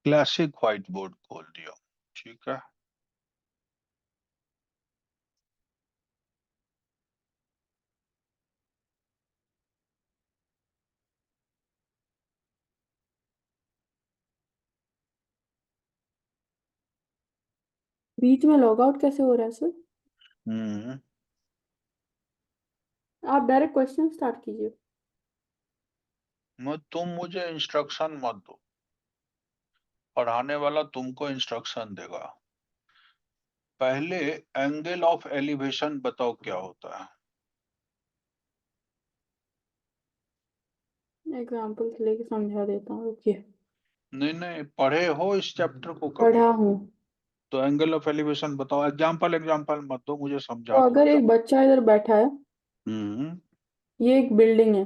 Classic white board खोल दिया। ठीक है। बीच में लॉग आउट कैसे हो रहा है सर? हम्म आप डायरेक्ट क्वेश्चन स्टार्ट कीजिए। तुम मुझे इंस्ट्रक्शन मत दो, पढ़ाने वाला तुमको इंस्ट्रक्शन देगा। पहले एंगल ऑफ एलिवेशन बताओ क्या होता है। एग्जाम्पल लेके समझा देता हूँ, रुकिए। नहीं नहीं, पढ़े हो इस चैप्टर को कभी? पढ़ा हूँ। तो एंगल ऑफ एलिवेशन बताओ। एग्जाम्पल एग्जाम्पल मत दो, मुझे तो समझा दो अगर क्या। एक बच्चा इधर बैठा है, हम्म ये एक बिल्डिंग है,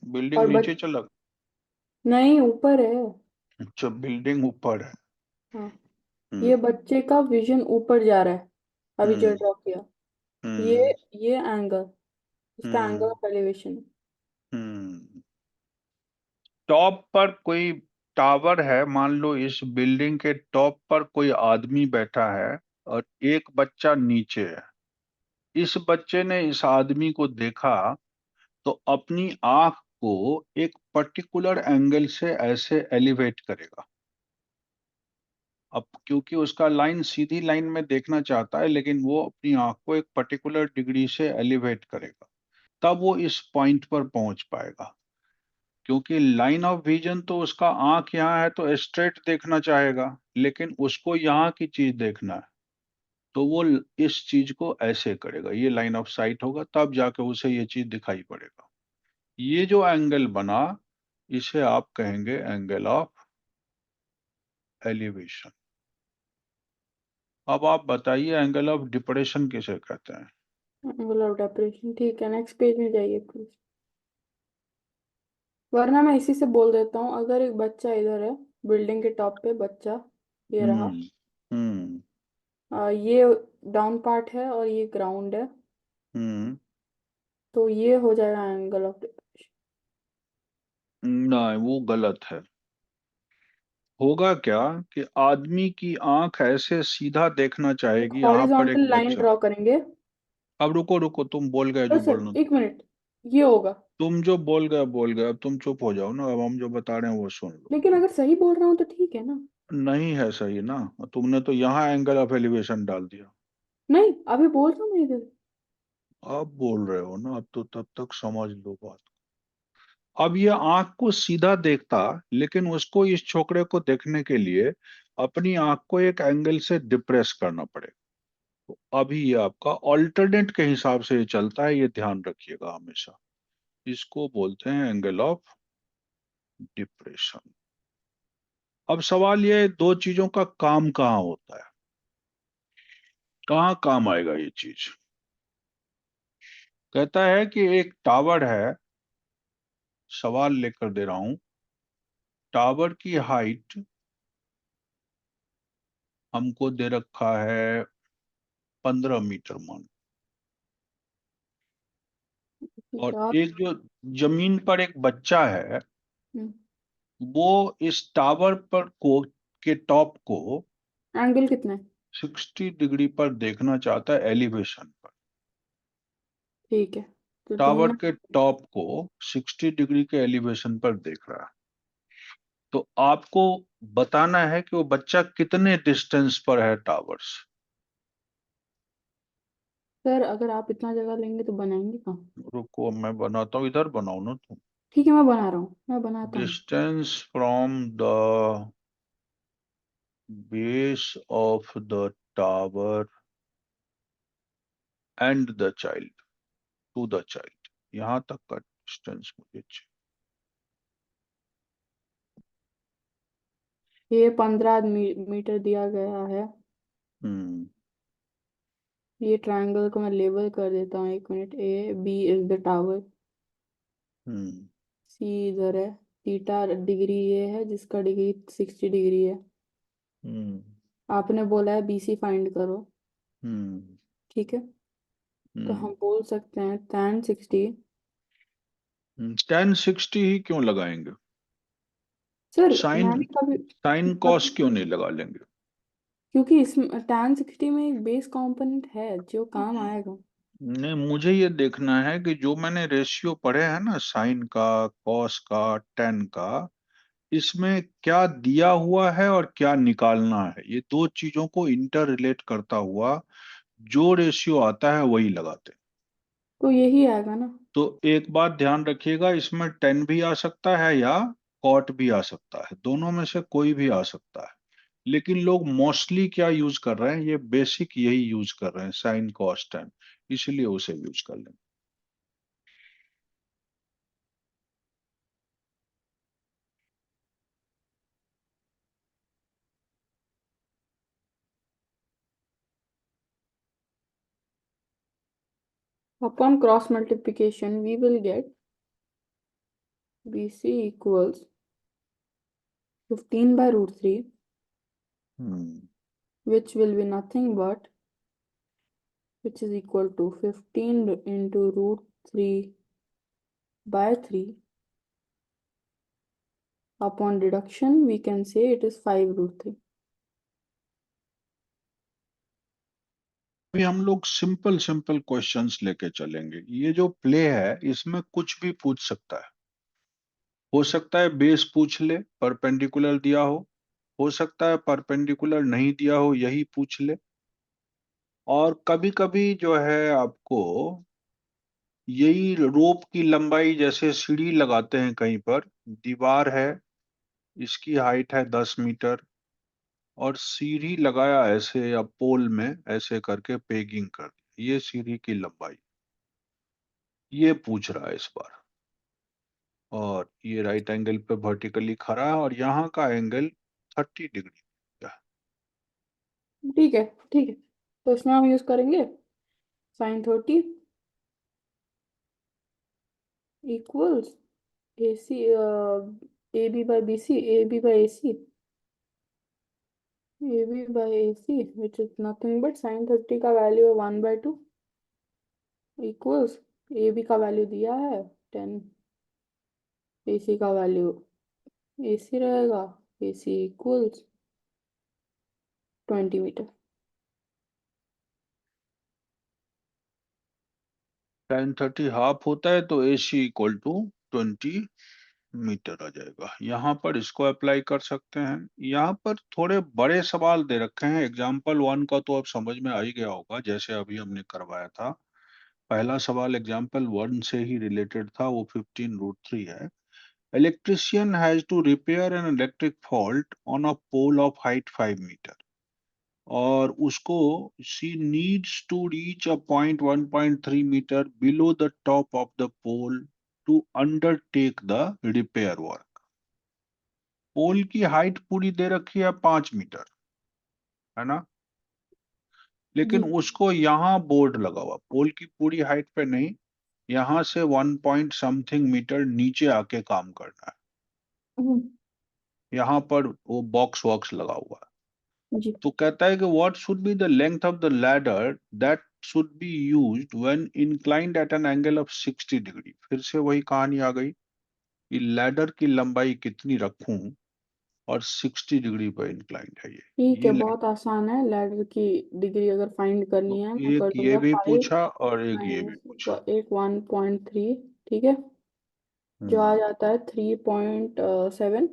बिल्डिंग और नीचे चला। नहीं, ऊपर है। अच्छा, बिल्डिंग ऊपर है। हाँ। ये हम्म बच्चे का विजन ऊपर जा रहा है, अभी जो हम्म ड्रॉ किया। हम्म ये एंगल, इसका angle hmm of elevation. Hmm top पर कोई टावर है, मान लो इस बिल्डिंग के टॉप पर कोई आदमी बैठा है और एक बच्चा नीचे है। इस बच्चे ने इस आदमी को देखा तो अपनी आंख को एक पर्टिकुलर एंगल से ऐसे एलिवेट करेगा। अब क्योंकि उसका लाइन सीधी लाइन में देखना चाहता है, लेकिन वो अपनी आंख को एक पर्टिकुलर डिग्री से एलिवेट करेगा, तब वो इस पॉइंट पर पहुंच पाएगा। क्योंकि लाइन ऑफ विजन तो उसका आंख यहाँ है तो स्ट्रेट देखना चाहेगा, लेकिन उसको यहाँ की चीज देखना है, तो वो इस चीज को ऐसे करेगा, ये लाइन ऑफ साइट होगा, तब जाके उसे ये चीज दिखाई पड़ेगा। ये जो एंगल बना, इसे आप कहेंगे एंगल ऑफ एलिवेशन। अब आप बताइए एंगल ऑफ डिप्रेशन किसे कहते हैं। एंगल ऑफ डेप्रेशन, ठीक है, नेक्स्ट पेज में जाइए प्लीज। वरना मैं इसी से बोल देता हूँ, अगर एक बच्चा इधर है, बिल्डिंग के टॉप पे बच्चा, ये रहा। हम्म हम्म ये डाउन पार्ट है और ये ग्राउंड है, हम्म तो ये हो जाएगा एंगल ऑफ डेप्रेशन। नहीं, वो गलत है। होगा क्या कि आदमी की आंख ऐसे सीधा देखना एक चाहेगी, यहाँ पर एक हॉरिजॉन्टल लाइन बच्चा। ड्रॉ करेंगे। अब रुको रुको, तुम बोल गए और जो सर बोलना एक मिनट, ये होगा। तुम जो बोल गए, अब तुम चुप हो जाओ ना, अब हम जो बता रहे हैं वो सुन लो। लेकिन अगर सही बोल रहा हूँ तो ठीक है ना? नहीं है सही ना, तुमने तो यहाँ एंगल ऑफ एलिवेशन डाल दिया। नहीं, अभी बोल रहा हूँ मैं इधर। अब बोल रहे हो ना, अब तो तब तक समझ लो बात। अब ये आंख को सीधा देखता, लेकिन उसको इस छोकरे को देखने के लिए अपनी आंख को एक एंगल से डिप्रेस करना पड़ेगा। तो अभी ये आपका ऑल्टरनेट के हिसाब से ये चलता है, ये ध्यान रखिएगा हमेशा। इसको बोलते हैं एंगल ऑफ डिप्रेशन। अब सवाल ये, दो चीजों का काम कहाँ होता है, कहाँ काम आएगा ये चीज। कहता है कि एक टावर है, सवाल लेकर दे रहा हूं। टावर की हाइट हमको दे रखा है 15 मीटर मान। ठीक और है, और एक जो जमीन पर एक बच्चा है, एंगल वो इस टावर पर को के टॉप को कितना है? 60 डिग्री पर देखना चाहता है, एलिवेशन पर। ठीक है, तो टावर दोनों। के टॉप को 60 डिग्री के एलिवेशन पर देख रहा है। तो आपको बताना है कि वो बच्चा कितने डिस्टेंस पर है टावर से। सर अगर आप इतना जगह लेंगे तो बनाएंगे कहाँ? रुको मैं बनाता हूँ, इधर बनाओ ना तुम। ठीक है, मैं बना रहा हूँ, मैं बनाता हूँ। Distance from the base of the tower and the child, to the child, यहाँ तक का डिस्टेंस मुझे चाहिए। ये 15 मीटर दिया गया है। हम्म ये ट्रायंगल को मैं लेबल कर देता हूँ, एक minute. A B is the tower, hmm C इधर है। थीटा डिग्री ये है जिसका डिग्री 60 डिग्री है। हम्म आपने बोला है बीसी फाइंड करो, हम्म ठीक है। तो हम्म हम बोल सकते हैं tan 60। 1060 ही क्यों लगाएंगे? सर साइन मैंने कभी साइन कॉस क्यों नहीं लगा लेंगे? क्योंकि इसमें tan 60 में एक बेस कंपोनेंट है जो काम आएगा। नहीं, मुझे ये देखना है कि जो मैंने रेशियो पढ़े हैं ना, साइन का, कॉस का, टेन का, इसमें क्या दिया हुआ है और क्या निकालना है, ये दो चीजों को इंटर रिलेट करता हुआ जो रेशियो आता है वही लगाते हैं। तो यही आएगा ना। तो एक बात ध्यान रखिएगा, इसमें टेन भी आ सकता है या कॉट भी आ सकता है, दोनों में से कोई भी आ सकता है। लेकिन लोग मोस्टली क्या यूज कर रहे हैं, ये बेसिक यही यूज कर रहे हैं, साइन कॉस टेन, इसलिए उसे यूज कर लें। Upon cross multiplication, we will get BC equals 15 by root 3, hmm which will be nothing but, which is equal to 15 into root 3 by 3. Upon deduction, we can say it is 5 root 3. अभी हम लोग simple simple questions लेके चलेंगे। ये जो play है इसमें कुछ भी पूछ सकता है। हो सकता है बेस पूछ ले, परपेंडिकुलर दिया हो सकता है परपेंडिकुलर नहीं दिया हो, यही पूछ ले। और कभी कभी जो है आपको यही रोप की लंबाई, जैसे सीढ़ी लगाते हैं कहीं पर, दीवार है, इसकी हाइट है 10 मीटर, और सीढ़ी लगाया ऐसे या पोल में ऐसे करके पेगिंग कर दी, ये सीढ़ी की लंबाई, ये पूछ रहा है इस बार। और ये राइट एंगल पे वर्टिकली खड़ा है और यहाँ का एंगल 30 डिग्री है। ठीक है, ठीक है। तो इसमें हम यूज करेंगे sin 30 equals AC AB by BC, AB by AC, AB by AC, which is nothing but sin 30 का वैल्यू है 1/2 इक्वल्स AB का वैल्यू दिया है 10, AC का वैल्यू AC रहेगा, AC equals 20 meter. tan 30 half होता है तो AC इक्वल टू 20 मीटर आ जाएगा। यहाँ पर इसको अप्लाई कर सकते हैं। यहाँ पर थोड़े बड़े सवाल दे रखे हैं। एग्जाम्पल 1 का तो अब समझ में आ ही गया होगा, जैसे अभी हमने करवाया था। पहला सवाल एग्जाम्पल 1 से ही रिलेटेड था, वो 15√3 है। Electrician has to repair an electric fault on a pole of height 5 metre, और उसको she needs to reach a point 1.3 metre below the top of the pole to undertake the repair work. Pole की height पूरी दे रखी है 5 metre, है ना, लेकिन जी। उसको यहाँ बोर्ड लगा हुआ, पोल की पूरी हाइट पे नहीं, यहाँ से 1 पॉइंट समथिंग मीटर नीचे आके काम करना है। हम्म, यहाँ पर वो बॉक्स वॉक्स लगा हुआ है। जी। तो कहता है कि what should be the length of the ladder that should be used when inclined at an angle of 60 degree. फिर से वही कहानी आ गई कि लैडर की लंबाई कितनी रखूं और 60 डिग्री पर इंक्लाइंड है ठीक ये है, बहुत आसान है। लैडर की डिग्री अगर फाइंड तो करनी है मैं एक कर ये दूंगा भी 5 पूछा और एक ये भी माइनस पूछा। एक 1.3, ठीक है, जो आ हम्म जाता है 3.7।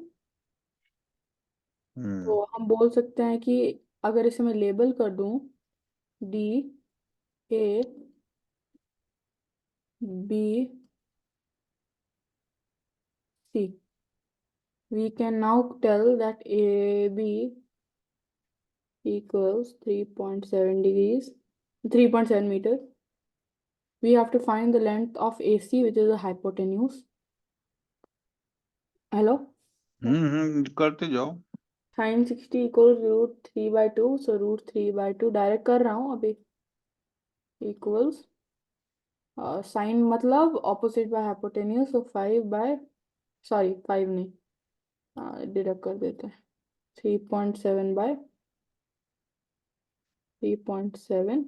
हम्म तो हम बोल सकते हैं कि अगर इसे मैं लेबल कर दूं DABC, we can now tell that AB equals 3.7 degrees, 3.7 meter. We have to find the length of AC, which is the hypotenuse. Hello? करते जाओ। Sin 60 equals √3/2, so √3/2 डायरेक्ट कर रहा हूँ अभी, इक्वल्स साइन मतलब opposite by hypotenuse, so 5/, sorry 5 नहीं, deduct कर देते हैं, 3.7/3.7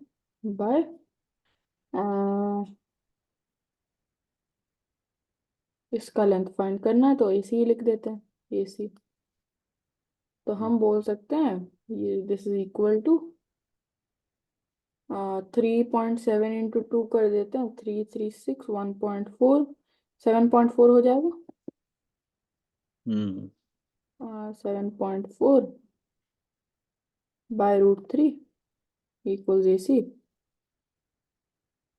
इसका लेंथ फाइंड करना है तो AC ही लिख देते हैं। AC। तो हम बोल सकते हैं ये this is equal to 3.7 into 2 कर देते हैं, 336 1.4, 7.4 हो जाएगा। Hmm 7.4 by √3 equals AC,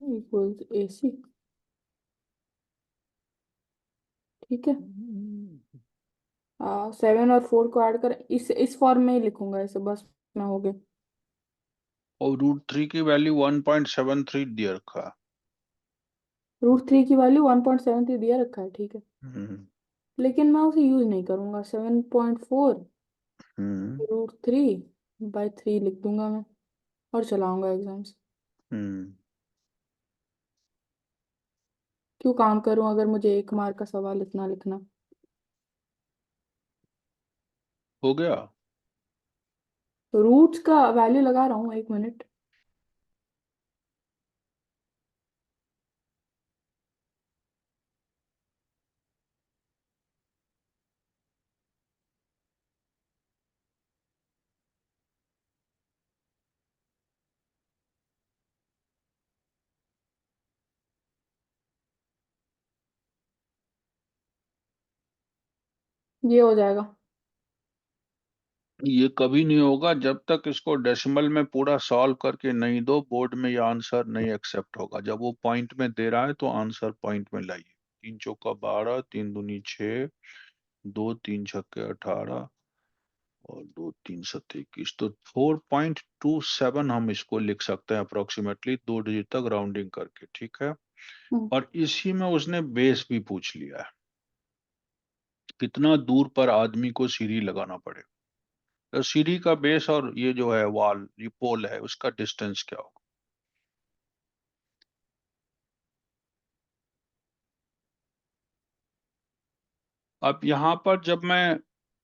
equals AC। ठीक है। 7 और 4 को ऐड कर, इस फॉर्म में ही लिखूंगा इसे, बस मैं हो गया। और √3 की वैल्यू 1.73 दे रखा है। √3 की वैल्यू 1.73 दिया रखा है, ठीक है। हम्म लेकिन मैं उसे यूज नहीं करूंगा, 7.4 हम्म √3 बाय 3 लिख दूंगा मैं, और चलाऊंगा एग्जाम्स। हम्म क्यों काम करूं अगर मुझे 1 मार्क का सवाल इतना लिखना। हो गया। तो रूट्स का वैल्यू लगा रहा हूँ, 1 मिनट। ये हो जाएगा। ये कभी नहीं होगा जब तक इसको डेसिमल में पूरा सॉल्व करके नहीं दो, बोर्ड में ये आंसर नहीं एक्सेप्ट होगा। जब वो पॉइंट में दे रहा है तो आंसर पॉइंट में लाइए। 3 चौका 12, 3 दूनी 6, 2 3 छक्के 18 और 2 3 7 21, तो 4.27 हम इसको लिख सकते हैं अप्रोक्सीमेटली, 2 डिजिट तक राउंडिंग करके। ठीक है। हम्म, और इसी में उसने बेस भी पूछ लिया है, कितना दूर पर आदमी को सीढ़ी लगाना पड़े। तो सीढ़ी का बेस और ये जो है वॉल, ये पोल है, उसका डिस्टेंस क्या होगा। अब यहाँ पर जब मैं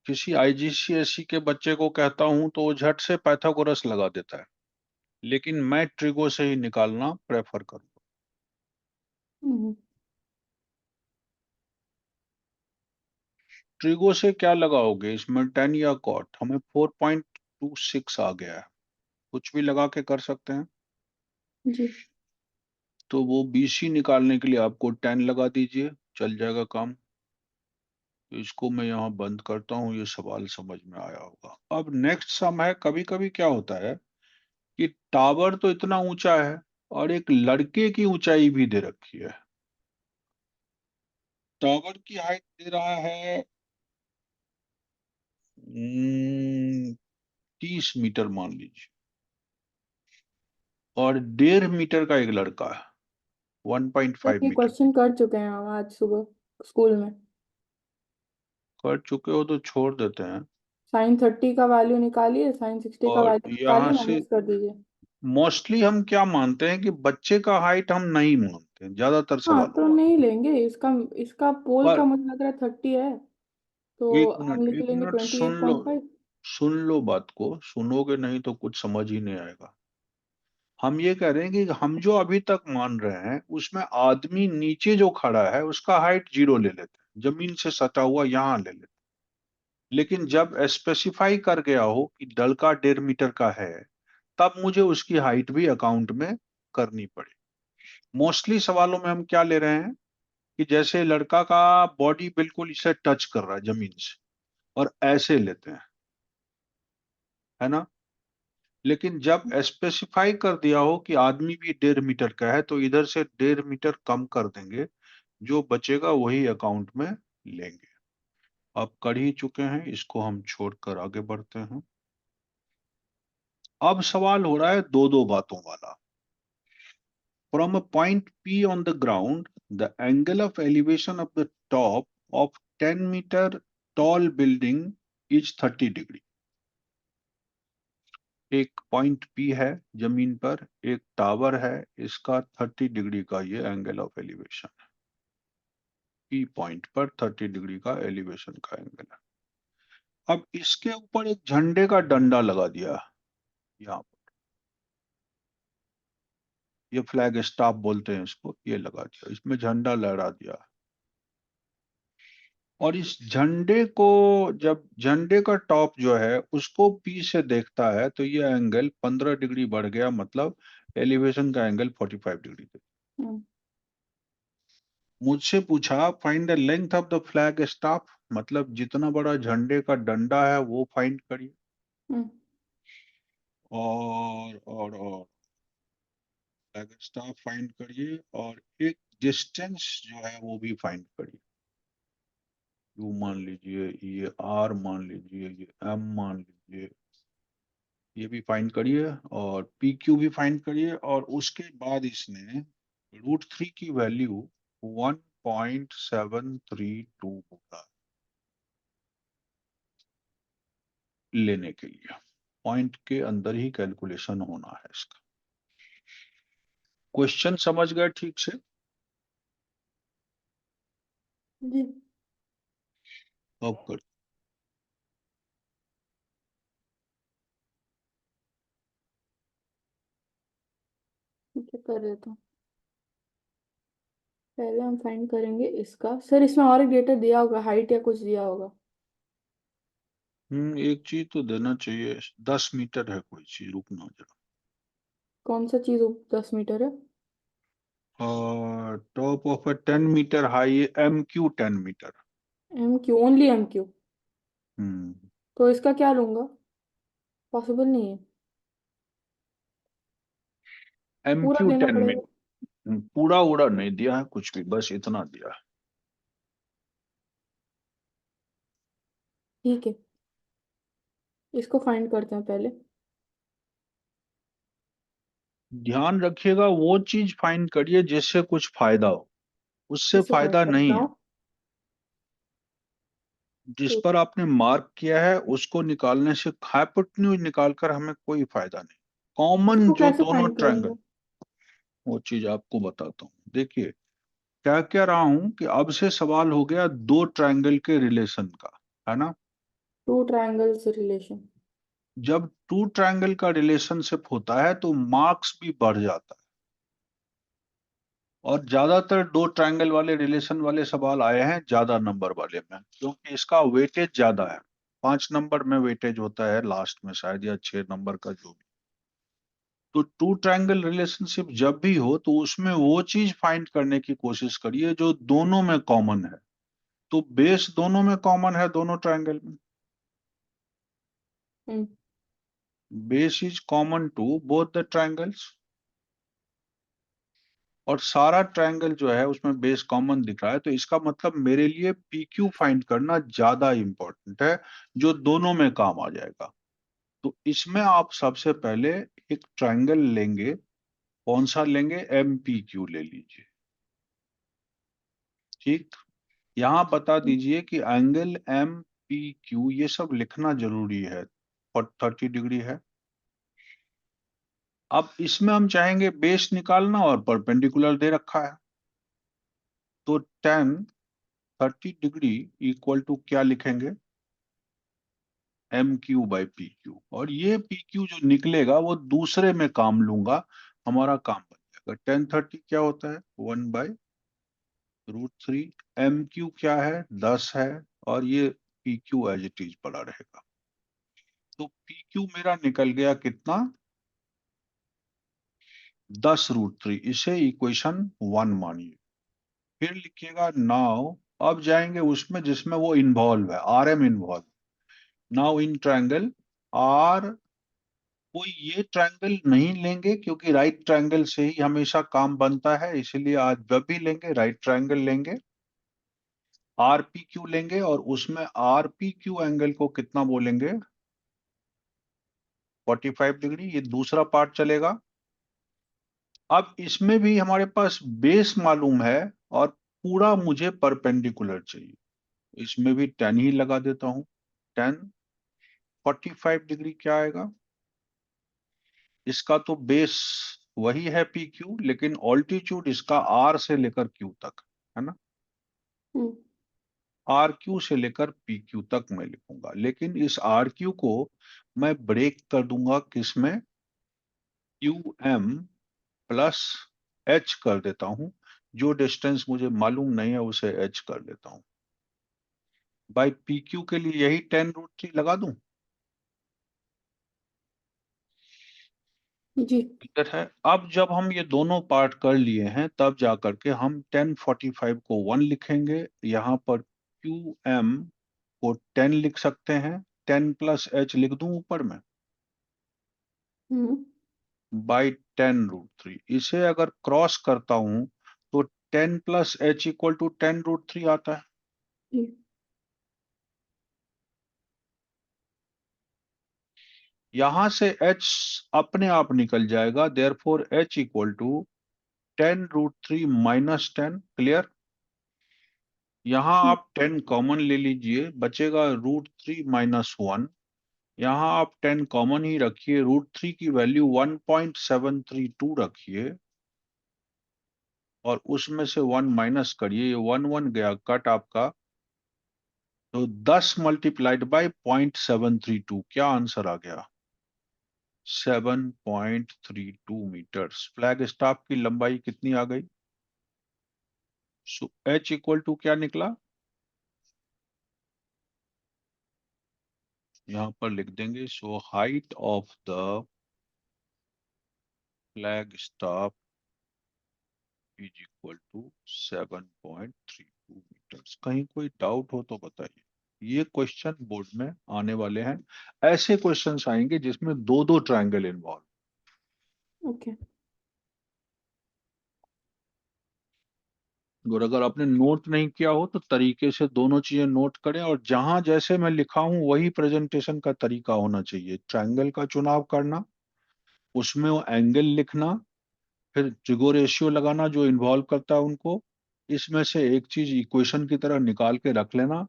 किसी आईजीसीएसई के बच्चे को कहता हूं तो वो झट से पाइथागोरस लगा देता है, लेकिन मैं ट्रिगो से ही निकालना प्रेफर करूंगा। हम्म, ट्रिगो से क्या लगाओगे इसमें, 10 या कॉट? हमें 4.26 आ गया है, कुछ भी लगा के कर सकते हैं। जी। तो वो बीसी निकालने के लिए आपको 10 लगा दीजिए, चल जाएगा काम। तो इसको मैं यहाँ बंद करता हूँ, ये सवाल समझ में आया होगा। अब नेक्स्ट सम है। कभी कभी क्या होता है कि टावर तो इतना ऊंचा है और एक लड़के की ऊंचाई भी दे रखी है। टावर की हाइट दे रहा है 30 मीटर मान लीजिए, और 1.5 मीटर का एक लड़का है, वन पॉइंट सर फाइव ये मीटर क्वेश्चन कर चुके हैं हम आज सुबह स्कूल में। कर चुके हो तो छोड़ देते हैं। sin 30 का वैल्यू निकालिए, sin 60 का और वैल्यू यहाँ निकालिए, से माइनस कर दीजिए। मोस्टली हम क्या मानते हैं कि बच्चे का हाइट हम नहीं मानते हैं ज्यादातर हाँ सवालों तो में। नहीं लेंगे इसका। इसका पोल पर का मुझे लग रहा है 30 है, तो एक हम मिनट लिख एक लेंगे मिनट ट्वेंटी सुन एट लो, पॉइंट फाइव सुन लो बात को। सुनोगे नहीं तो कुछ समझ ही नहीं आएगा। हम ये कह रहे हैं कि हम जो अभी तक मान रहे हैं उसमें आदमी नीचे जो खड़ा है उसका हाइट 0 ले लेते हैं, जमीन से सटा हुआ यहाँ ले लेते हैं। लेकिन जब स्पेसिफाई कर गया हो कि लड़का 1.5 मीटर का है, तब मुझे उसकी हाइट भी अकाउंट में करनी पड़े। मोस्टली सवालों में हम क्या ले रहे हैं कि जैसे लड़का का बॉडी बिल्कुल इसे टच कर रहा है जमीन से, और ऐसे लेते हैं, है ना। लेकिन जब स्पेसिफाई कर दिया हो कि आदमी भी 1.5 मीटर का है तो इधर से 1.5 मीटर कम कर देंगे, जो बचेगा वही अकाउंट में लेंगे। अब कर ही चुके हैं, इसको हम छोड़कर आगे बढ़ते हैं। अब सवाल हो रहा है दो दो बातों वाला। From a point P on the ground, the angle of elevation of the top of 10 meter tall building is 30 degree. एक पॉइंट P है जमीन पर, एक टावर है, इसका 30 डिग्री का ये एंगल ऑफ एलिवेशन है। P पॉइंट पर 30 डिग्री का एलिवेशन का एंगल है। अब इसके ऊपर एक झंडे का डंडा लगा दिया, यहाँ पर ये फ्लैग स्टाफ बोलते हैं इसको, ये लगा दिया, इसमें झंडा लहरा दिया। और इस झंडे को, जब झंडे का टॉप जो है उसको पी से देखता है तो ये एंगल 15 डिग्री बढ़ गया, मतलब एलिवेशन का एंगल 45 डिग्री। हम्म। मुझसे पूछा find the length of the flag staff, मतलब जितना बड़ा झंडे का डंडा है वो फाइंड करिए। हम्म। और फ्लैग स्टाफ फाइंड करिए, और एक डिस्टेंस जो है वो भी फाइंड करिए। यू मान लीजिए, ये आर मान लीजिए, ये एम मान लीजिए, ये भी फाइंड करिए, और पी क्यू भी फाइंड करिए। और उसके बाद इसने √3 की वैल्यू 1.732 बोला लेने के लिए। पॉइंट के अंदर ही कैलकुलेशन होना है इसका। क्वेश्चन समझ गए ठीक से? जी। अब कर। ठीक है, कर देता हूँ। पहले हम फाइंड करेंगे इसका। सर इसमें और एक डेटा दिया होगा, हाइट या कुछ दिया होगा। एक चीज तो देना चाहिए, 10 मीटर है कोई चीज, रुकना जरा। कौन सा चीज 10 मीटर है? और top of a 10 metre high MQ 10 metre. M Q, only M Q? Hmm तो इसका क्या लूंगा? पॉसिबल नहीं है। पूरा MQ लेना 10 मीटर। पड़ेगा। पूरा उड़ा नहीं दिया है कुछ भी, बस इतना दिया है। ठीक है, इसको फाइंड करते हैं पहले। ध्यान रखिएगा, वो चीज फाइंड करिए जिससे कुछ फायदा हो, उससे किससे फाइंड फायदा करता नहीं है। हूँ? जिस ठीक। पर आपने मार्क किया है उसको निकालने से, हाइपोटेन्यूज निकालकर हमें कोई फायदा नहीं। कॉमन उसको जो कैसे दोनों फाइंड ट्रायंगल, करेंगे? वो चीज आपको बताता हूँ। देखिए, क्या कह रहा हूं कि अब से सवाल हो गया दो ट्रायंगल के रिलेशन का, है ना? Two triangles relation. जब टू ट्रायंगल का रिलेशनशिप होता है तो मार्क्स भी बढ़ जाता है। और ज्यादातर दो ट्रायंगल वाले रिलेशन वाले सवाल आए हैं ज्यादा नंबर वाले में, क्योंकि इसका वेटेज ज्यादा है। 5 नंबर में वेटेज होता है लास्ट में शायद, या 6 नंबर का, जो भी। तो टू ट्रायंगल रिलेशनशिप जब भी हो तो उसमें वो चीज फाइंड करने की कोशिश करिए जो दोनों में कॉमन है। तो बेस दोनों में कॉमन है, दोनों ट्रायंगल में। Hmm. Base is common to both the triangles. और सारा ट्रायंगल जो है उसमें बेस कॉमन दिख रहा है, तो इसका मतलब मेरे लिए PQ फाइंड करना ज्यादा इंपॉर्टेंट है, जो दोनों में काम आ जाएगा। तो इसमें आप सबसे पहले एक ट्रायंगल लेंगे। कौन सा लेंगे? MPQ ले लीजिए। ठीक। यहाँ बता दीजिए कि एंगल MPQ ये सब लिखना जरूरी है, और 30 डिग्री है। अब इसमें हम चाहेंगे बेस निकालना, और परपेंडिकुलर दे रखा है। तो 10 30 डिग्री इक्वल टू क्या लिखेंगे? MQ/PQ। और ये PQ जो निकलेगा वो दूसरे में काम लूंगा, हमारा काम बन जाएगा। 10 30 क्या होता है? 1/√3। MQ क्या है? 10 है। और ये PQ एज इट इज पड़ा रहेगा। तो PQ मेरा निकल गया कितना? 10√3। इसे इक्वेशन 1 मानिए। फिर लिखिएगा नाउ। अब जाएंगे उसमें जिसमें वो इन्वॉल्व है, RM involve. Now in triangle R, कोई ये ट्रायंगल नहीं लेंगे क्योंकि राइट ट्रायंगल से ही हमेशा काम बनता है, इसलिए आज जब भी लेंगे राइट ट्रायंगल लेंगे। RPQ लेंगे, और उसमें RPQ एंगल को कितना बोलेंगे? 45 डिग्री। ये दूसरा पार्ट चलेगा। अब इसमें भी हमारे पास बेस मालूम है, और पूरा मुझे परपेंडिकुलर चाहिए। इसमें भी 10 ही लगा देता हूं। 10 45 डिग्री क्या आएगा? इसका तो बेस वही है PQ, लेकिन ऑल्टीट्यूड इसका R से लेकर Q तक, है ना? हम्म। RQ से लेकर PQ तक मैं लिखूंगा, लेकिन इस RQ को मैं ब्रेक कर दूंगा किसमें? QM+H कर देता हूं। जो डिस्टेंस मुझे मालूम नहीं है उसे H कर देता हूं। बाई पी क्यू के लिए यही 10√3 लगा दूं? जी। क्लियर है? अब जब हम ये दोनों पार्ट कर लिए हैं तब जा करके हम 1045 को 1 लिखेंगे, यहाँ पर क्यू एम को 10 लिख सकते हैं, 10 प्लस एच लिख दूं ऊपर में, हम्म। बाई 10√3। इसे अगर क्रॉस करता हूं तो 10 प्लस एच इक्वल टू 10√3 आता है। जी। यहां से एच अपने आप निकल जाएगा, therefore H equal to 10√3 minus 10। Clear? यहां हम्म। आप 10 कॉमन ले लीजिए, बचेगा √3 - 1। यहां आप 10 कॉमन ही रखिए, √3 की वैल्यू 1.732 रखिए और उसमें से 1 माइनस करिए, ये 1 1 गया कट आपका, तो 10 मल्टीप्लाइड बाय 0.732, क्या आंसर आ गया? 7.32 मीटर्स। फ्लैग स्टाफ की लंबाई कितनी आ गई? सो एच इक्वल टू क्या निकला? यहां पर लिख देंगे, so height of the flag staff is equal to 7.32 meters. कहीं कोई डाउट हो तो बताइए। ये क्वेश्चन बोर्ड में आने वाले हैं, ऐसे क्वेश्चंस आएंगे जिसमें दो दो ट्रायंगल इन्वॉल्व। ओके। और अगर आपने नोट नहीं किया हो तो तरीके से दोनों चीजें नोट करें, और जहां जैसे मैं लिखा हूं वही प्रेजेंटेशन का तरीका होना चाहिए। ट्रायंगल का चुनाव करना, उसमें वो एंगल लिखना, फिर ट्रिगो रेशियो लगाना जो इन्वॉल्व करता है उनको, इसमें से एक चीज इक्वेशन की तरह निकाल के रख लेना,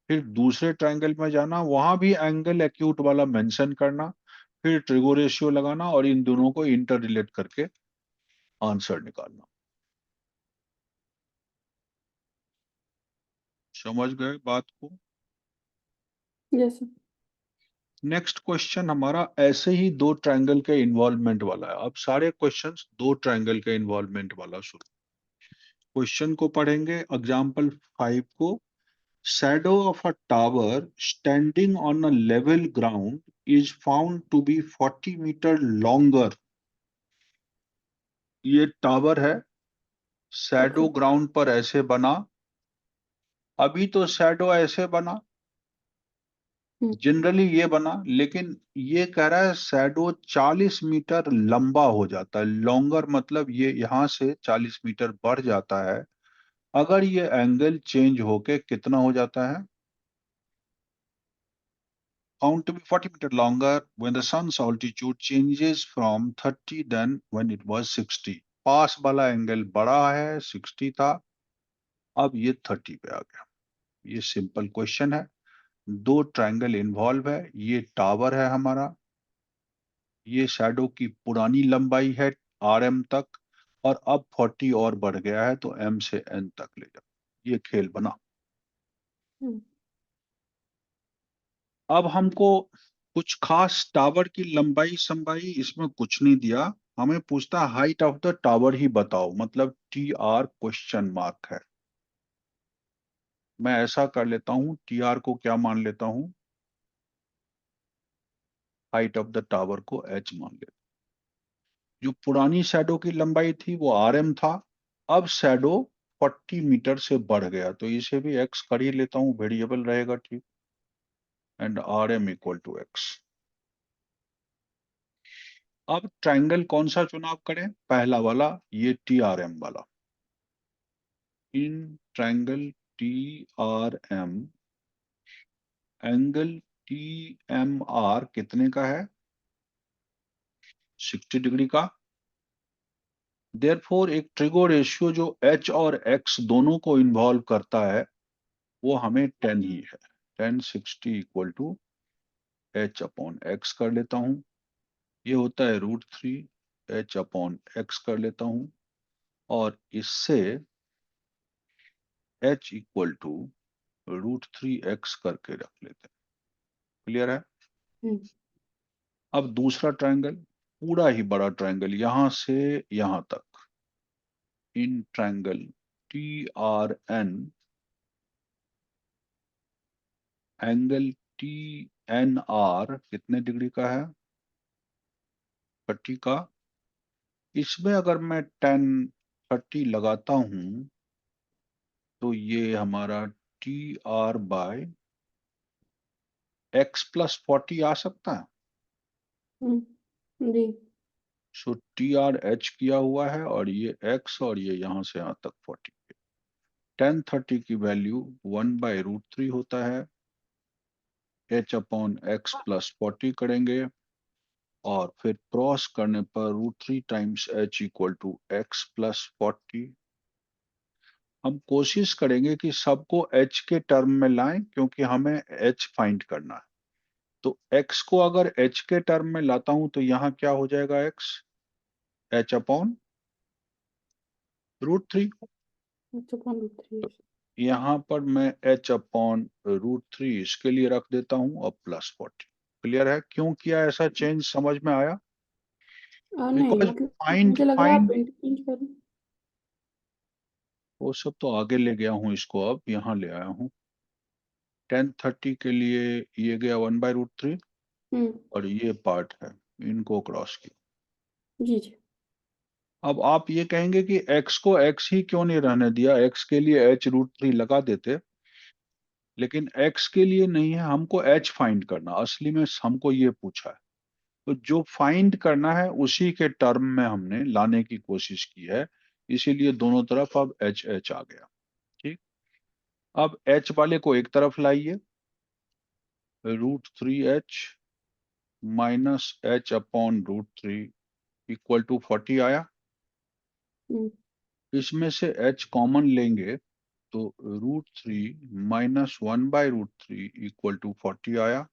फिर दूसरे ट्रायंगल में जाना, वहां भी एंगल एक्यूट वाला मेंशन करना, फिर ट्रिगो रेशियो लगाना और इन दोनों को इंटर रिलेट करके आंसर निकालना। समझ गए बात को? यस। नेक्स्ट क्वेश्चन हमारा ऐसे ही दो ट्रायंगल के इन्वॉल्वमेंट वाला है। अब सारे क्वेश्चंस दो ट्रायंगल के इन्वॉल्वमेंट वाला शुरू। क्वेश्चन को पढ़ेंगे, एग्जाम्पल 5 को। Shadow of a tower standing on a level ground is found to be 40 meter longer। ये टावर है, ओके। शैडो ग्राउंड पर ऐसे बना। अभी तो शैडो ऐसे बना, हम्म। जनरली ये बना, लेकिन ये कह रहा है शैडो 40 मीटर लंबा हो जाता है। लॉन्गर मतलब ये यहां से 40 मीटर बढ़ जाता है। अगर ये एंगल चेंज होके कितना हो जाता है? Found to be 40 meter longer when the sun's altitude changes from 30 than when it was 60। पास वाला एंगल बड़ा है, 60 था, अब ये 30 पे आ गया। ये सिंपल क्वेश्चन है। दो ट्रायंगल इन्वॉल्व है, ये टावर है हमारा, ये शैडो की पुरानी लंबाई है RM तक, और अब 40 और बढ़ गया है तो M से N तक ले जाओ। ये खेल बना। हम्म। अब हमको कुछ खास टावर की लंबाई संबाई इसमें कुछ नहीं दिया, हमें पूछता हाइट ऑफ द टावर ही बताओ, मतलब TR क्वेश्चन मार्क है। मैं ऐसा कर लेता हूं, TR को क्या मान लेता हूं? हाइट ऑफ द टावर को H मान लेता हूं। जो पुरानी शैडो की लंबाई थी वो RM था, अब शैडो 40 मीटर से बढ़ गया तो इसे भी X कर ही लेता हूं, वेरिएबल रहेगा, ठीक। And RM equal to X। अब ट्रायंगल कौन सा चुनाव करें? पहला वाला, ये TRM वाला। In triangle TRM, angle TMR कितने का है? 60 डिग्री का। देयरफॉर एक ट्रिगो रेशियो जो H और X दोनों को इन्वॉल्व करता है वो हमें 10 ही है। 1060 इक्वल टू H/X कर लेता हूं, ये होता है √3। H/X कर लेता हूं और इससे H इक्वल टू √3x करके रख लेते हैं। क्लियर है? हम्म। अब दूसरा ट्रायंगल, पूरा ही बड़ा ट्रायंगल यहां से यहां तक, in triangle TRN, angle T N R कितने डिग्री का है? 30 का। इसमें अगर मैं 10 30 लगाता हूं तो ये हमारा टी आर बाय x+40 आ सकता है। जी। सो टी आर एच किया हुआ है और ये x और ये यहां से यहां तक 40। 10 30 की वैल्यू 1/√3 होता है। h/x+40 करेंगे और फिर क्रॉस करने पर √3 टाइम्स h = x+40। हम कोशिश करेंगे कि सबको h के टर्म में लाएं क्योंकि हमें h फाइंड करना है। तो x को अगर h के टर्म में लाता हूं तो यहाँ क्या हो जाएगा? x h/√3। अच्छा, 1/3। तो यहाँ पर मैं h/√3 इसके लिए रख देता हूं और +40। क्लियर है क्यों किया ऐसा चेंज? समझ में आया? नहीं, बिकॉज मतलब फाइंड मुझे लग रहा है आप फाइंड इंटरचेंज करें। वो सब तो आगे ले गया हूँ, इसको अब यहाँ ले आया हूँ। 10 30 के लिए ये गया 1/√3 हम्म। और ये पार्ट है, इनको क्रॉस किया। जी जी। अब आप ये कहेंगे कि x को x ही क्यों नहीं रहने दिया, x के लिए h√3 लगा देते। लेकिन x के लिए नहीं है, हमको h फाइंड करना, असली में हमको ये पूछा है। तो जो फाइंड करना है उसी के टर्म में हमने लाने की कोशिश की है, इसीलिए दोनों तरफ अब h h आ गया। ठीक। अब h वाले को एक तरफ लाइए, √3h -h/√3 = 40 आया। हम्म। इसमें से h कॉमन लेंगे तो √3 -1/√3 = 40 आया।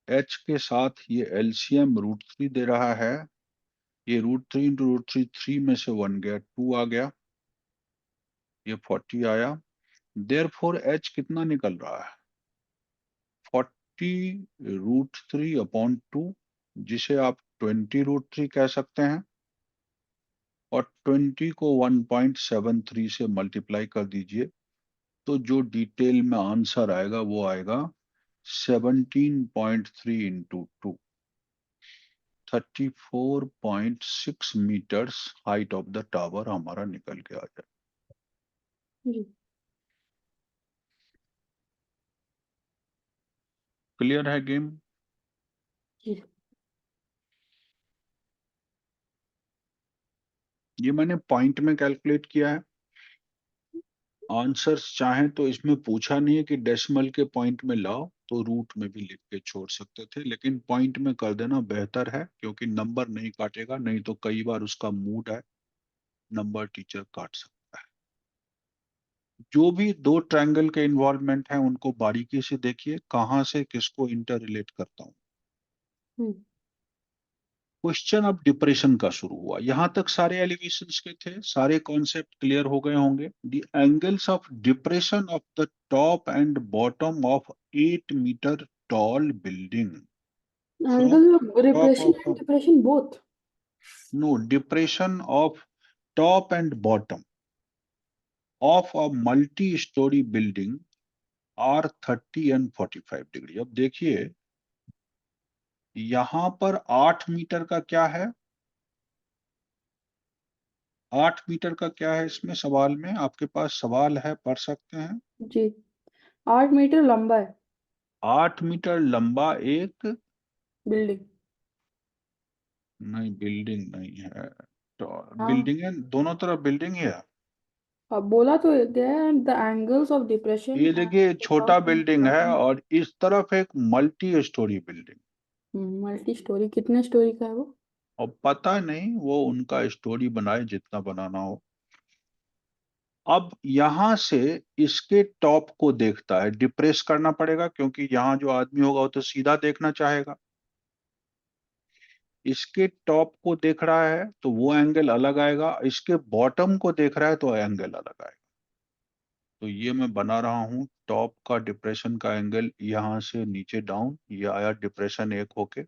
h के साथ ये एलसीएम √3 दे रहा है। ये √3 × √3 3 में से 1 गया, 2 आ गया, ये 40 आया। देयरफॉर h कितना निकल रहा है? 40√3/2, जिसे आप 20√3 कह सकते हैं। और 20 को 1.73 से मल्टीप्लाई कर दीजिए तो जो डिटेल में आंसर आएगा वो आएगा 17.3 into 2, 34.6 meters height of the tower हमारा निकल के आ जाए। जी क्लियर है गेम? जी। ये मैंने पॉइंट में कैलकुलेट किया है। आंसर्स चाहें तो इसमें पूछा नहीं है कि डेसिमल के पॉइंट में लाओ, तो रूट में भी लिख के छोड़ सकते थे, लेकिन पॉइंट में कर देना बेहतर है क्योंकि नंबर नहीं काटेगा, नहीं तो कई बार उसका मूड है, नंबर टीचर काट सकता है। जो भी दो ट्रायंगल के इन्वॉल्वमेंट है उनको बारीकी से देखिए, कहां से किसको इंटर रिलेट करता हूं। हम्म। क्वेश्चन अब डिप्रेशन का शुरू हुआ। यहां तक सारे एलिवेशंस के थे, सारे कॉन्सेप्ट क्लियर हो गए होंगे। The angles of depression of the top and bottom of 8 meter tall building from angle of top repression of and depression both. No, depression of top and bottom of a multi storey building are 30 and 45 degree. अब देखिए यहां पर 8 metre का क्या है? 8 metre का क्या है इसमें सवाल में? आपके पास सवाल है, पढ़ सकते हैं। जी। 8 मीटर लंबा है 8 मीटर लंबा एक, बिल्डिंग। नहीं बिल्डिंग नहीं है, तो हाँ, बिल्डिंग है, दोनों तरफ बिल्डिंग ही है। अब बोला तो गया है द एंगल्स ऑफ डिप्रेशन ये एंड देखिए द छोटा टॉप एंड बिल्डिंग है बॉटम। और इस तरफ एक multi storey building. Multi storey कितने स्टोरी का है वो? और पता नहीं, वो उनका स्टोरी बनाए जितना बनाना हो। अब यहां से इसके टॉप को देखता है, डिप्रेस करना पड़ेगा क्योंकि यहां जो आदमी होगा वो तो सीधा देखना चाहेगा। इसके टॉप को देख रहा है तो वो एंगल अलग आएगा, इसके बॉटम को देख रहा है तो एंगल अलग आएगा। तो ये मैं बना रहा हूं, टॉप का डिप्रेशन का एंगल यहां से नीचे डाउन, ये आया डिप्रेशन एक होके,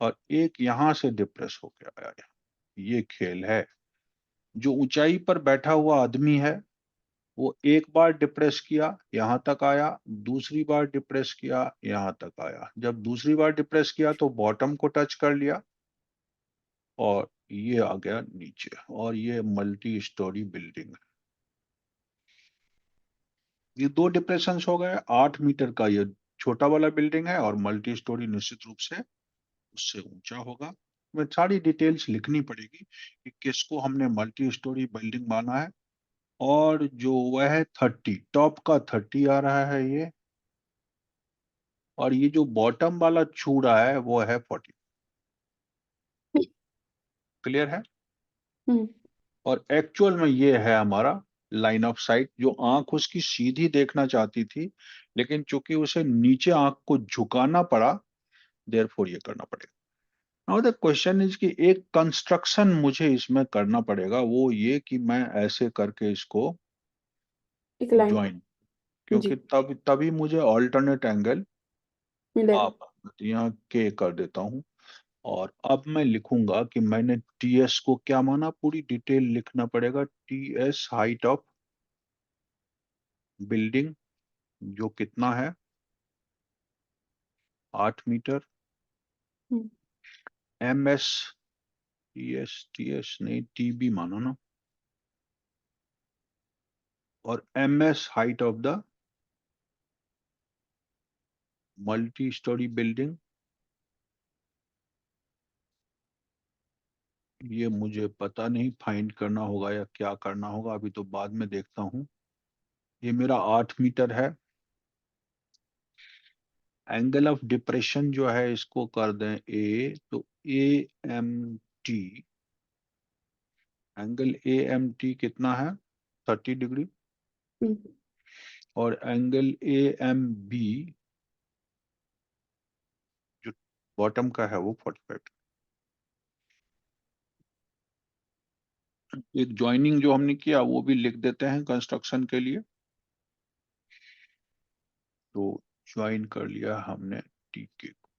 और एक यहां से डिप्रेस होके आया। ये खेल है। जो ऊंचाई पर बैठा हुआ आदमी है वो एक बार डिप्रेस किया यहां तक आया, दूसरी बार डिप्रेस किया यहां तक आया। जब दूसरी बार डिप्रेस किया तो बॉटम को टच कर लिया और ये आ गया नीचे, और ये मल्टी स्टोरी बिल्डिंग है। ये दो डिप्रेशन हो गए। 8 मीटर का ये छोटा वाला बिल्डिंग है, और मल्टी स्टोरी निश्चित रूप से उससे ऊंचा होगा। में सारी डिटेल्स लिखनी पड़ेगी कि किसको हमने मल्टी स्टोरी बिल्डिंग माना है। और जो वह है 30, टॉप का 30 आ रहा है ये, और ये जो बॉटम वाला छू रहा है वो है 40। क्लियर है? हम्म। और एक्चुअल में ये है हमारा लाइन ऑफ साइट। जो आंख उसकी सीधी देखना चाहती थी, लेकिन चूंकि उसे नीचे आंख को झुकाना पड़ा, देयरफॉर ये करना पड़ेगा। नाउ द क्वेश्चन इज कि एक कंस्ट्रक्शन मुझे इसमें करना पड़ेगा, वो ये कि मैं ऐसे करके इसको एक लाइन। ज्वाइन, क्योंकि जी। तब तभी मुझे ऑल्टरनेट एंगल आ मिलेगा। पाएगा। तो यहाँ के कर देता हूँ। और अब मैं लिखूंगा कि मैंने टीएस को क्या माना, पूरी डिटेल लिखना पड़ेगा। टीएस हाइट ऑफ बिल्डिंग, जो कितना है, 8 meter. Hmm. M S, T S नहीं, टीबी मानो ना। और M S height of the multi storey building, ये मुझे पता नहीं, फाइंड करना होगा या क्या करना होगा, अभी तो बाद में देखता हूँ। ये मेरा 8 मीटर है। एंगल ऑफ डिप्रेशन जो है इसको कर दें ए, तो A M T, angle A M T कितना है, 30 डिग्री। हम्म। और एंगल ए एम बी जो बॉटम का है वो 45। एक ज्वाइनिंग जो हमने किया वो भी लिख देते हैं कंस्ट्रक्शन के लिए। तो ज्वाइन कर लिया हमने टीके को।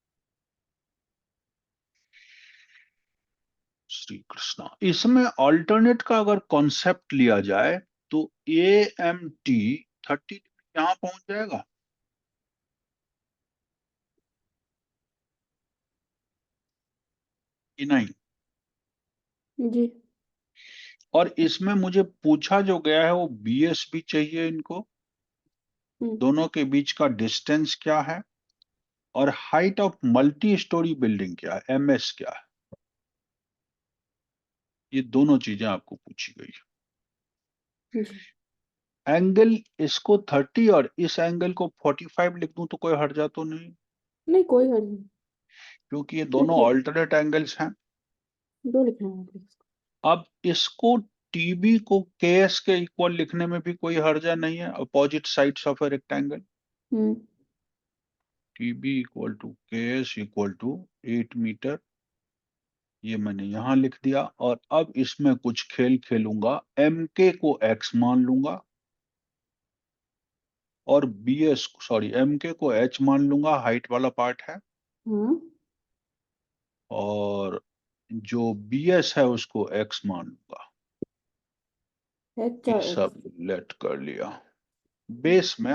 श्री कृष्णा। इसमें अल्टरनेट का अगर कॉन्सेप्ट लिया जाए तो ए एम टी 30 यहां पहुंच जाएगा कि नहीं। जी। और इसमें मुझे पूछा जो गया है वो बीएस भी चाहिए इनको, हम्म। दोनों के बीच का डिस्टेंस क्या है, और height of multi storey building क्या है, एमएस क्या है। ये दोनों चीजें आपको पूछी गई जी। है। एंगल इसको 30 और इस एंगल को 45 लिख दूं तो कोई हर्जा तो नहीं, नहीं, कोई हर्ज नहीं। क्योंकि ये दोनों लिखिए। ऑल्टरनेट एंगल्स हैं। दो लिखना है मुझे इसको। अब इसको टीबी को केएस के इक्वल लिखने में भी कोई हर्जा नहीं है, opposite sides of a rectangle. Hmm. TB equal to KS equal to 8 meter, ये मैंने यहां लिख दिया। और अब इसमें कुछ खेल खेलूंगा, एम के को एक्स मान लूंगा, और बी एस, सॉरी, एम के को एच मान लूंगा, हाइट वाला पार्ट है। हम्म। और जो बी एस है उसको एक्स मान लूंगा। एच ये और सब एक्स। लेट कर लिया। बेस में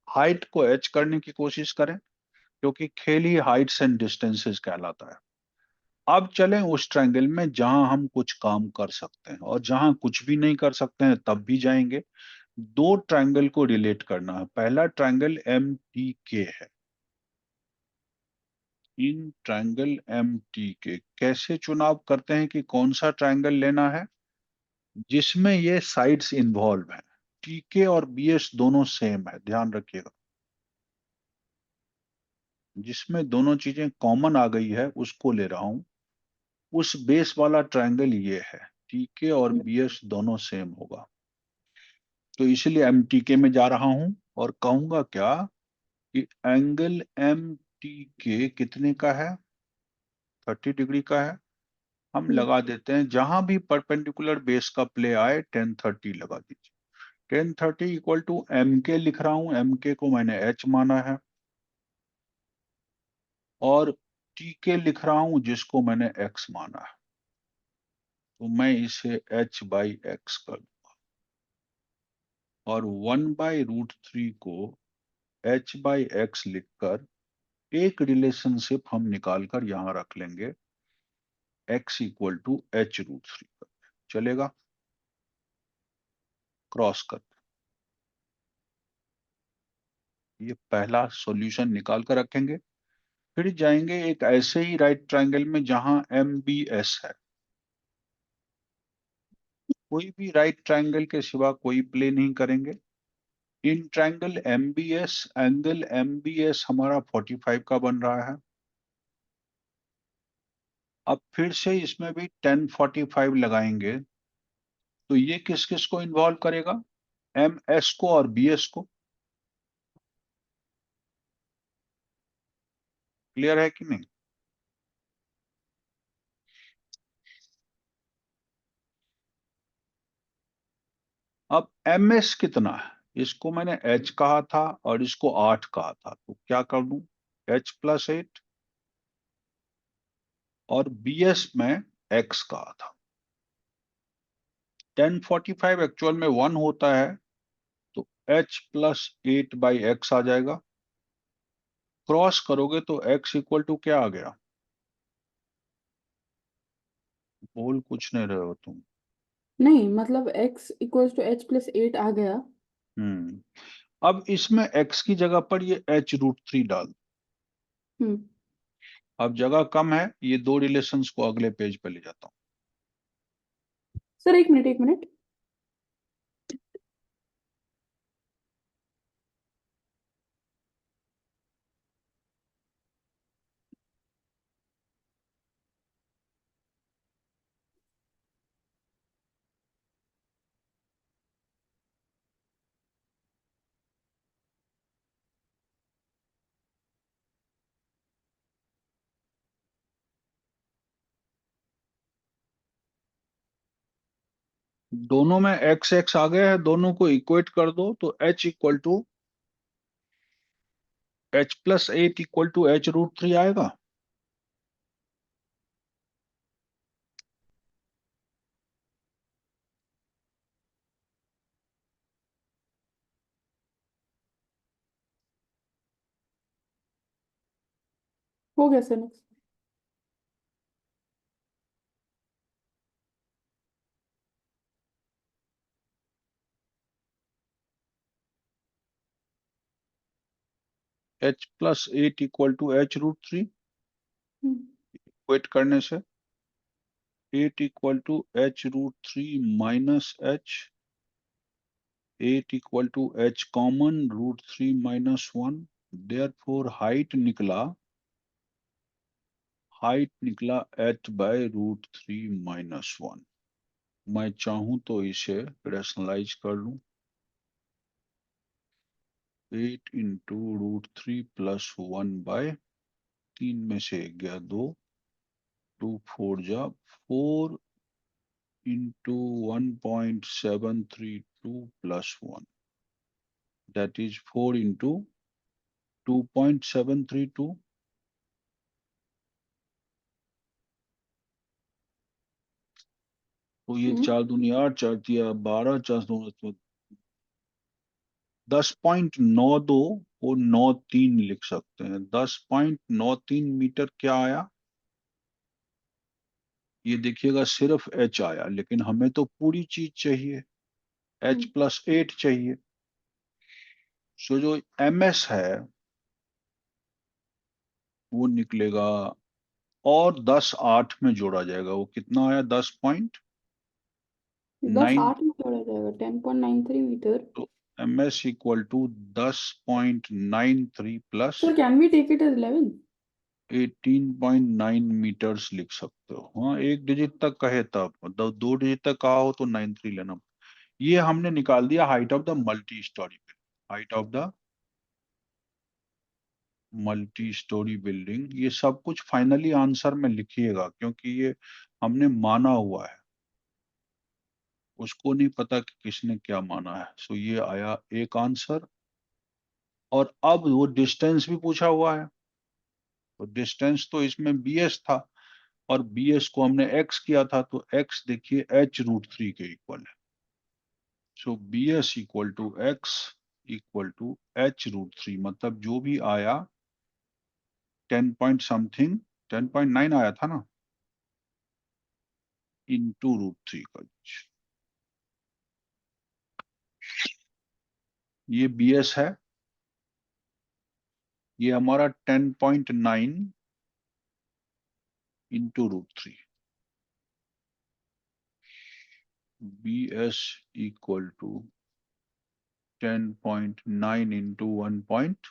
हाइट को एच करने की कोशिश करें, क्योंकि खेल ही हाइट्स एंड डिस्टेंसेस कहलाता है। अब चलें उस ट्रायंगल में जहां हम कुछ काम कर सकते हैं, और जहां कुछ भी नहीं कर सकते हैं तब भी जाएंगे। दो ट्रायंगल को रिलेट करना है। पहला ट्रायंगल एम टी के है। इन ट्रायंगल एम टी के कैसे चुनाव करते हैं कि कौन सा ट्रायंगल लेना है, जिसमें ये साइड्स इन्वॉल्व हैं। टीके और बीएस दोनों सेम है, ध्यान रखिएगा। जिसमें दोनों चीजें कॉमन आ गई है उसको ले रहा हूं। उस बेस वाला ट्रायंगल ये है। टीके और बीएस दोनों सेम होगा, तो इसलिए एम टी के में जा रहा हूं। और कहूंगा क्या कि एंगल एम टी के कितने का है, 30 डिग्री का है। हम हम्म। लगा देते हैं जहां भी परपेंडिकुलर बेस का प्ले आए 1030 लगा दीजिए। 1030 इक्वल टू एम के लिख रहा हूं, एम के को मैंने एच माना है। और टी के लिख रहा हूं जिसको मैंने एक्स माना है। तो मैं इसे एच बाई एक्स कर, और 1/√3 को h/x लिखकर एक रिलेशनशिप हम निकालकर यहां रख लेंगे, x = h√3 चलेगा। क्रॉस कर, ये पहला सॉल्यूशन निकाल कर रखेंगे। फिर जाएंगे एक ऐसे ही राइट ट्रायंगल में जहां MBS है। कोई भी राइट ट्रायंगल के सिवा कोई प्ले नहीं करेंगे। In triangle MBS, angle MBS हमारा 45 का बन रहा है। अब फिर से इसमें भी tan 45 लगाएंगे, तो ये किस किस को इन्वॉल्व करेगा? MS को और BS को। क्लियर है कि नहीं? अब MS कितना है? इसको मैंने H कहा था और इसको 8 कहा था, तो क्या कर दूं? H+8। और BS में X कहा था। tan 45 एक्चुअल में 1 होता है, तो H+8/x आ जाएगा। क्रॉस करोगे तो x = क्या आ गया? बोल कुछ नहीं रहे हो तुम। नहीं मतलब x = h+8 आ गया। हम्म। अब इसमें x की जगह पर ये h√3 डाल। हम्म। अब जगह कम है, ये दो रिलेशंस को अगले पेज पे ले जाता हूं। सर एक मिनट एक मिनट। दोनों में x x आ गया है, दोनों को इक्वेट कर दो तो h = H+8 = h√3 आएगा। हो गया sir next. H+8 = h√3 equate करने से 8 = h√3 minus h, 8 = h common √3 - 1। Therefore height निकला h/√3 - 1। मैं चाहूं तो इसे रेशनलाइज कर लूं। 8 × √3 + 1/3 में से गया 2, 2 4 जा 4 × 1.732 + 1, that is 4 × 2.732। तो ये हम्म। 4 दूनी 8, 4 दिया 12, 4 दूनी तो 10.92 को 93 लिख सकते हैं। 10.93 मीटर क्या आया? ये देखिएगा सिर्फ h आया, लेकिन हमें तो पूरी चीज चाहिए, H+8 चाहिए। सो जो MS है वो निकलेगा, और 10 8 में जोड़ा जाएगा, वो कितना आया? 10.9। 10 8 में जोड़ा जाएगा 10.93 मीटर। तो MS = 10.93 plus sir can we take it as 11? 18.9 meters लिख सकते हो। हाँ, एक डिजिट तक कहे तब, मतलब 2 डिजिट तक कहा हो तो 93 लेना। ये हमने निकाल दिया height of the multi storey building. Height of the multi storey building, ये सब कुछ फाइनली आंसर में लिखिएगा, क्योंकि ये हमने माना हुआ है, उसको नहीं पता कि किसने क्या माना है। सो ये आया एक आंसर। और अब वो डिस्टेंस भी पूछा हुआ है, तो डिस्टेंस तो इसमें BS था, और BS को हमने x किया था, तो x देखिए h√3 के इक्वल है। So B S equal to X equal to h√3, मतलब जो भी आया 10 पॉइंट समथिंग, 10.9 आया था ना, इंटू √3 का। ये बी एस है, ये हमारा 10.9 into √3। B S equal to 10.9 into 1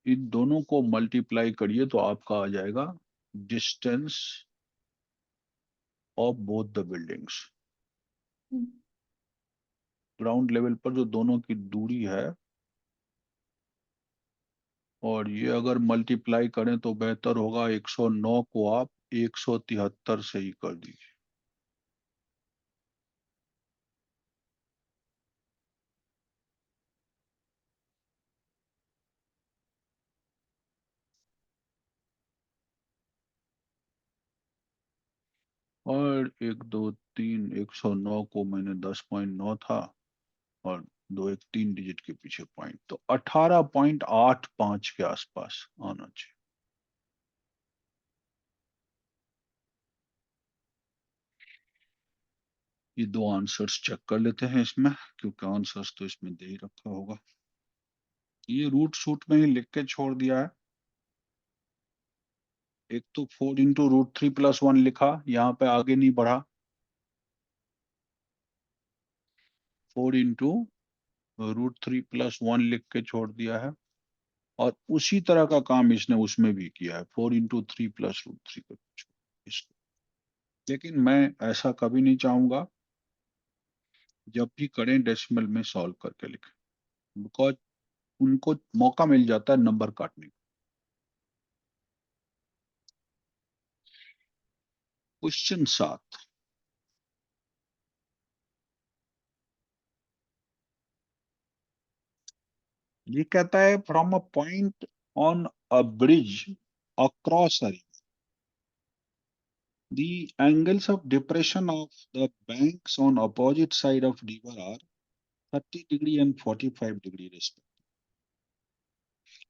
इन दोनों को मल्टीप्लाई करिए तो आपका आ जाएगा distance of both the buildings. Ground level पर जो दोनों की दूरी है, और ये अगर मल्टीप्लाई करें तो बेहतर होगा, 109 को आप 173 से ही कर दीजिए। और 1 2 3, 109 को मैंने 10.9 था, और दो एक 3 डिजिट के पीछे पॉइंट, तो 18.85 के आसपास आना चाहिए। ये दो आंसर्स चेक कर लेते हैं इसमें, क्योंकि आंसर्स तो इसमें दे ही रखा होगा। ये रूट सूट में ही लिख के छोड़ दिया है। एक तो 4 इंटू √3 + 1 लिखा, यहाँ पे आगे नहीं बढ़ा। 4 इंटू √3 + 1 लिख के छोड़ दिया है, और उसी तरह का काम इसने उसमें भी किया है, 4 इंटू 3 + √3 का इसको। लेकिन मैं ऐसा कभी नहीं चाहूंगा, जब भी करें डेसिमल में सॉल्व करके लिखें, बिकॉज उनको मौका मिल जाता है नंबर काटने का। क्वेश्चन 7, ये कहता है from a point on a bridge across a river, the angles of depression of the banks on opposite side of river are 30 degree and 45 degree respectively।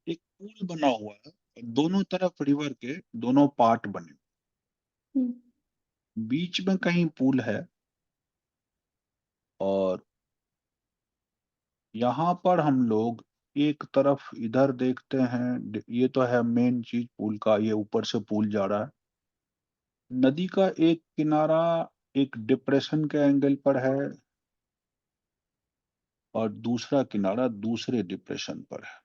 एक पुल बना हुआ है, और दोनों तरफ रिवर के दोनों पार्ट बने, बीच में कहीं पुल है, और यहाँ पर हम लोग एक तरफ इधर देखते हैं, ये तो है मेन चीज पुल का, ये ऊपर से पुल जा रहा है। नदी का एक किनारा एक डिप्रेशन के एंगल पर है, और दूसरा किनारा दूसरे डिप्रेशन पर है।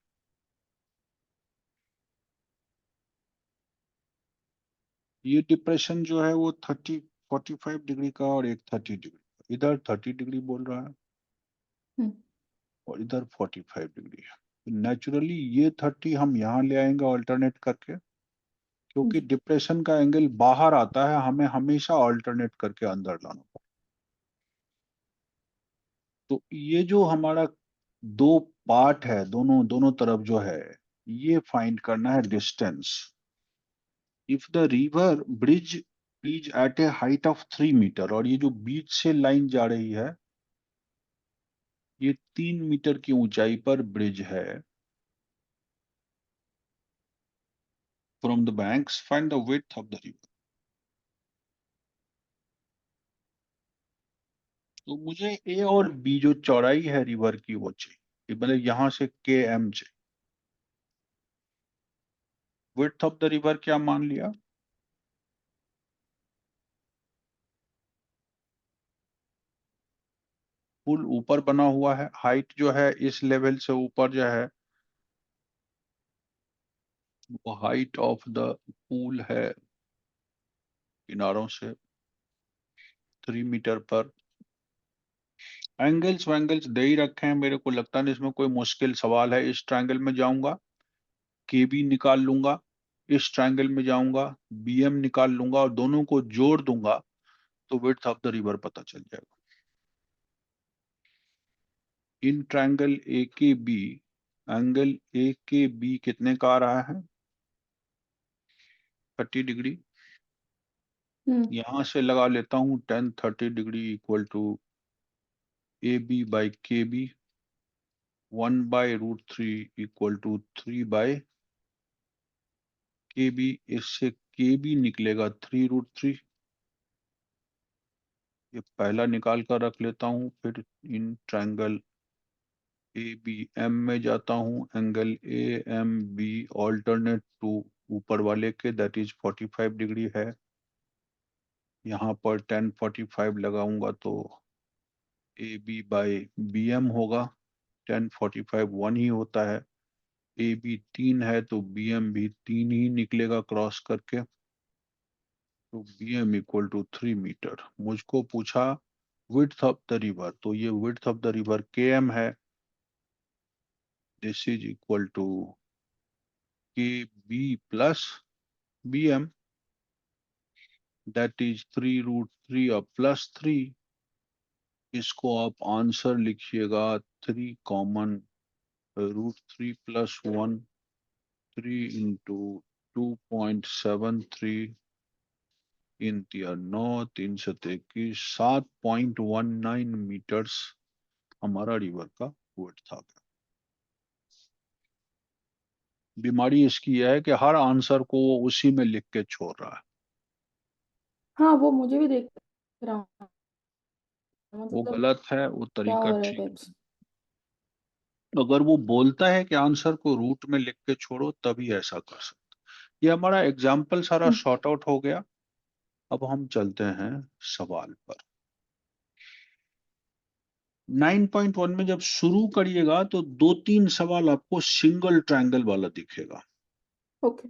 ये डिप्रेशन जो है वो 45 डिग्री का, और एक 30 डिग्री का, इधर 30 डिग्री बोल रहा है, और इधर 45 डिग्री है। नेचुरली ये 30 हम यहाँ ले आएंगे ऑल्टरनेट करके, क्योंकि डिप्रेशन का एंगल बाहर आता है, हमें हमेशा ऑल्टरनेट करके अंदर लाना पड़ता। तो ये जो हमारा दो पार्ट है, दोनों दोनों तरफ जो है, ये फाइंड करना है distance. If the river bridge is at a height of 3 meter, और ये जो बीच से लाइन जा रही है, ये 3 मीटर की ऊंचाई पर ब्रिज है। From the banks find the width of the river. तो मुझे ए और बी जो चौड़ाई है रिवर की वो चाहिए, मतलब यहां से के एम चाहिए। विड्थ ऑफ द रिवर क्या मान लिया, पुल ऊपर बना हुआ है, हाइट जो है इस लेवल से ऊपर जो है वो हाइट ऑफ द पूल है किनारों से 3 मीटर पर। एंगल्स वैंगल्स दे ही रखे हैं, मेरे को लगता नहीं इसमें कोई मुश्किल सवाल है। इस ट्रायंगल में जाऊंगा, के बी निकाल लूंगा, इस ट्रायंगल में जाऊंगा, बी एम निकाल लूंगा, और दोनों को जोड़ दूंगा, तो विड्थ ऑफ द रिवर पता चल जाएगा। इन ट्रायंगल ए के बी, एंगल ए के बी कितने का आ रहा है, 30 डिग्री। यहां से लगा लेता हूं 10 30 degree equal to A B by K B, 1/√3 equal to 3/, K B, इससे के बी निकलेगा 3√3। ये पहला निकाल कर रख लेता हूं, फिर in triangle A B M में जाता हूं, angle A M B alternate to ऊपर वाले के, दैट इज 45 डिग्री है। यहाँ पर 1045 लगाऊंगा तो A B by B M होगा। 1045 1 ही होता है, ए बी 3 है तो बी एम भी 3 ही निकलेगा क्रॉस करके, तो B M equal to 3 meter. मुझको पूछा विड्थ ऑफ द रिवर, तो ये width of the river K M है। This is equal to K B plus B M, that is 3√3 और +3। इसको आप आंसर लिखिएगा 3 कॉमन √3 + 1, 3 इंटू 2.73 इन तिया 9, 3 × 21, 7.19 मीटर्स हमारा रिवर का विड्थ था। बीमारी इसकी यह है कि हर आंसर को वो उसी में लिख के छोड़ रहा है। हाँ, वो मुझे भी देख रहा हूँ, वो मतलब गलत है, वो क्या तरीका हो रहा है ठीक टाइप्स। नहीं। अगर वो बोलता है कि आंसर को रूट में लिख के छोड़ो तभी ऐसा कर सकते। ये हमारा एग्जाम्पल सारा शॉर्ट आउट हो गया। अब हम चलते हैं सवाल पर। 9.1 में जब शुरू करिएगा तो 2-3 सवाल आपको सिंगल ट्रायंगल वाला दिखेगा। ओके।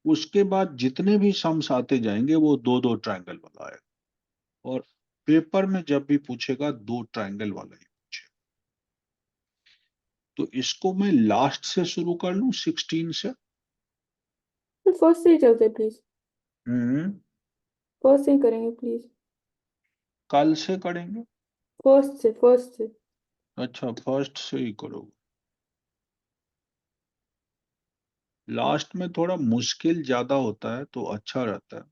उसके बाद जितने भी सम्स आते जाएंगे वो 2-2 ट्रायंगल वाला आएगा, और पेपर में जब भी पूछेगा 2 ट्रायंगल वाला ही पूछेगा। तो इसको मैं लास्ट से शुरू कर लूं, 16 से। तो फर्स्ट से ही चलते प्लीज। हम्म। फर्स्ट से ही करेंगे प्लीज। कल से करेंगे। फर्स्ट से। अच्छा, फर्स्ट से ही करोगे। लास्ट में थोड़ा मुश्किल ज्यादा होता है तो अच्छा रहता है।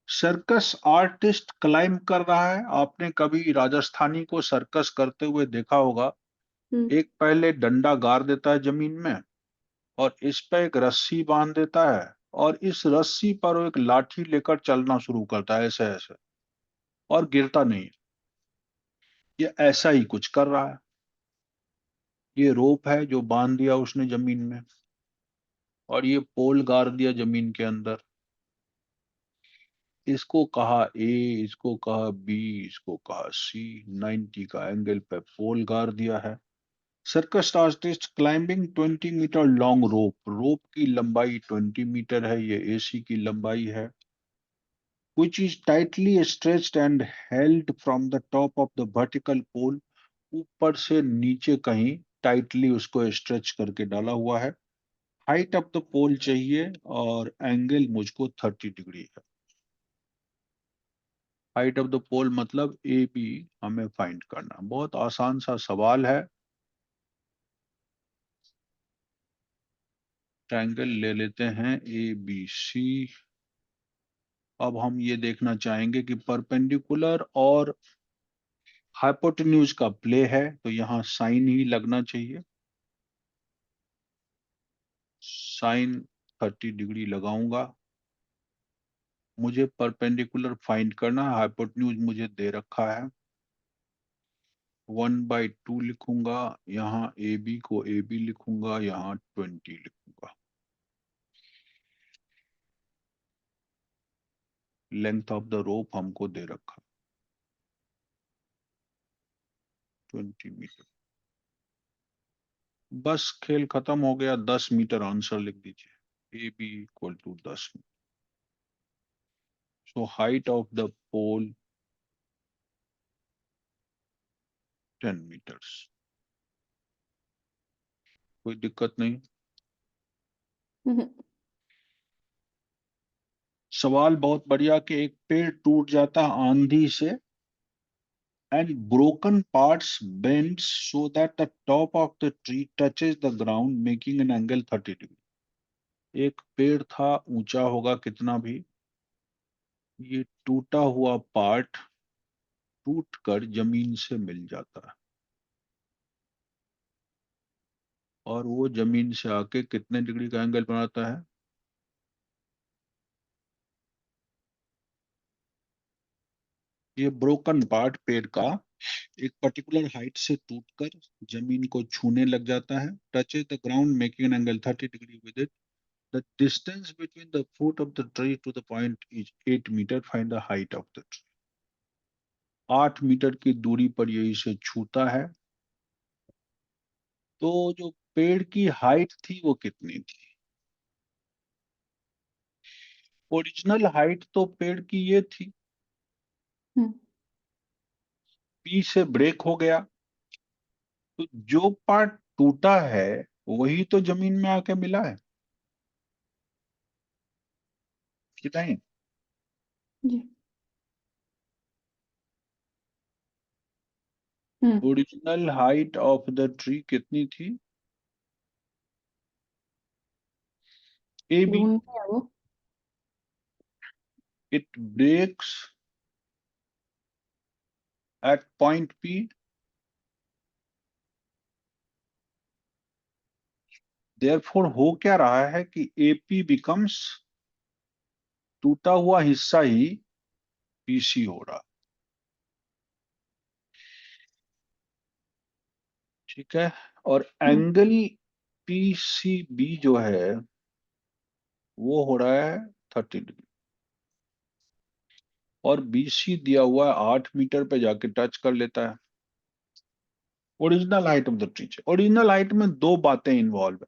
सर्कस आर्टिस्ट क्लाइंब कर रहा है। आपने कभी राजस्थानी को सर्कस करते हुए देखा होगा। हम्म। एक पहले डंडा गाड़ देता है जमीन में, और इस पे एक रस्सी बांध देता है, और इस रस्सी पर वो एक लाठी लेकर चलना शुरू करता है ऐसे ऐसे, और गिरता नहीं है। ये ऐसा ही कुछ कर रहा है। ये रोप है जो बांध दिया उसने जमीन में, और ये पोल गाड़ दिया जमीन के अंदर। इसको कहा ए, इसको कहा बी, इसको कहा सी। 90 का एंगल पे पोल गाड़ दिया है। Circus artist climbing 20 metre long rope. Rope की लंबाई 20 मीटर है, ये एसी की लंबाई है। which is tightly stretched and held from the top of the vertical pole। ऊपर से नीचे कहीं टाइटली उसको स्ट्रेच करके डाला हुआ है। हाइट ऑफ द पोल चाहिए, और एंगल मुझको 30 डिग्री है। हाइट ऑफ द पोल मतलब ए बी हमें फाइंड करना। बहुत आसान सा सवाल है। ट्रायंगल ले लेते हैं ए बी सी। अब हम ये देखना चाहेंगे कि परपेंडिकुलर और हाइपोटेन्यूज का प्ले है, तो यहाँ साइन ही लगना चाहिए। साइन 30 डिग्री लगाऊंगा। मुझे परपेंडिकुलर फाइंड करना है, हाइपोटेन्यूज मुझे दे रखा है। 1/2 लिखूंगा, यहाँ ए बी को ए बी लिखूंगा, यहाँ 20 लिखूंगा। लेंथ ऑफ द रोप हमको दे रखा 20 मीटर। बस खेल खत्म हो गया। 10 मीटर आंसर लिख दीजिए। A B equal to 10 meter. So height of the pole 10 meters. कोई दिक्कत नहीं। हम्म। सवाल बहुत बढ़िया कि एक पेड़ टूट जाता आंधी से, and broken parts bends so that the top of the tree touches the ground making an angle 30 degree. एक पेड़ था, ऊंचा होगा कितना भी, ये टूटा हुआ पार्ट टूट कर जमीन से मिल जाता है, और वो जमीन से आके कितने डिग्री का एंगल बनाता है? ये ब्रोकन पार्ट पेड़ का एक पर्टिकुलर हाइट से टूटकर जमीन को छूने लग जाता है, touches the ground making an angle 30 degree with it. The distance between the foot of the tree to the point is 8 meter, find the height of the tree. 8 meter की दूरी पर ये इसे छूता है, तो जो पेड़ की हाइट थी वो कितनी थी? ओरिजिनल हाइट तो पेड़ की ये थी, हम्म। पी से ब्रेक हो गया, तो जो पार्ट टूटा है वही तो जमीन में आके मिला है कि नहीं? जी। Hmm. Original height of the tree कितनी थी? A B. ढूंढनी है वो। It breaks at point P, therefore हो क्या रहा है कि एपी बिकम्स, टूटा हुआ हिस्सा ही पीसी हो रहा। ठीक है, और हम्म। एंगल पीसीबी जो है वो हो रहा है 30 डिग्री, और बीसी दिया हुआ है 8 मीटर पे जाके टच कर लेता है। Original height of the tree, original height में दो बातें इन्वॉल्व है।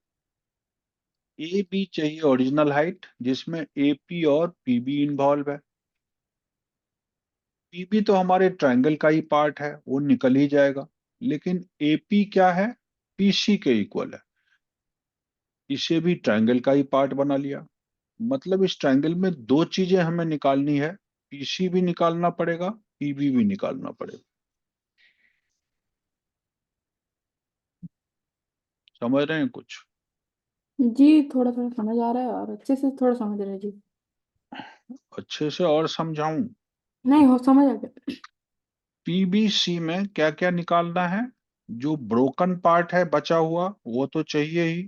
ए बी चाहिए ओरिजिनल हाइट, जिसमें एपी और पीबी इन्वॉल्व है। पीबी तो हमारे ट्रायंगल का ही पार्ट है, वो निकल ही जाएगा, लेकिन एपी क्या है? पीसी के इक्वल है, इसे भी ट्रायंगल का ही पार्ट बना लिया। मतलब इस ट्रायंगल में दो चीजें हमें निकालनी है, पीसी भी निकालना पड़ेगा, पीबी भी निकालना पड़ेगा। समझ रहे हैं कुछ? जी, थोड़ा थोड़ा समझ आ रहा है और अच्छे से थोड़ा समझ रहे हैं जी। अच्छे से और समझाऊं? नहीं, हो समझ आ गया। पीबीसी में क्या क्या निकालना है? जो ब्रोकन पार्ट है बचा हुआ वो तो चाहिए ही,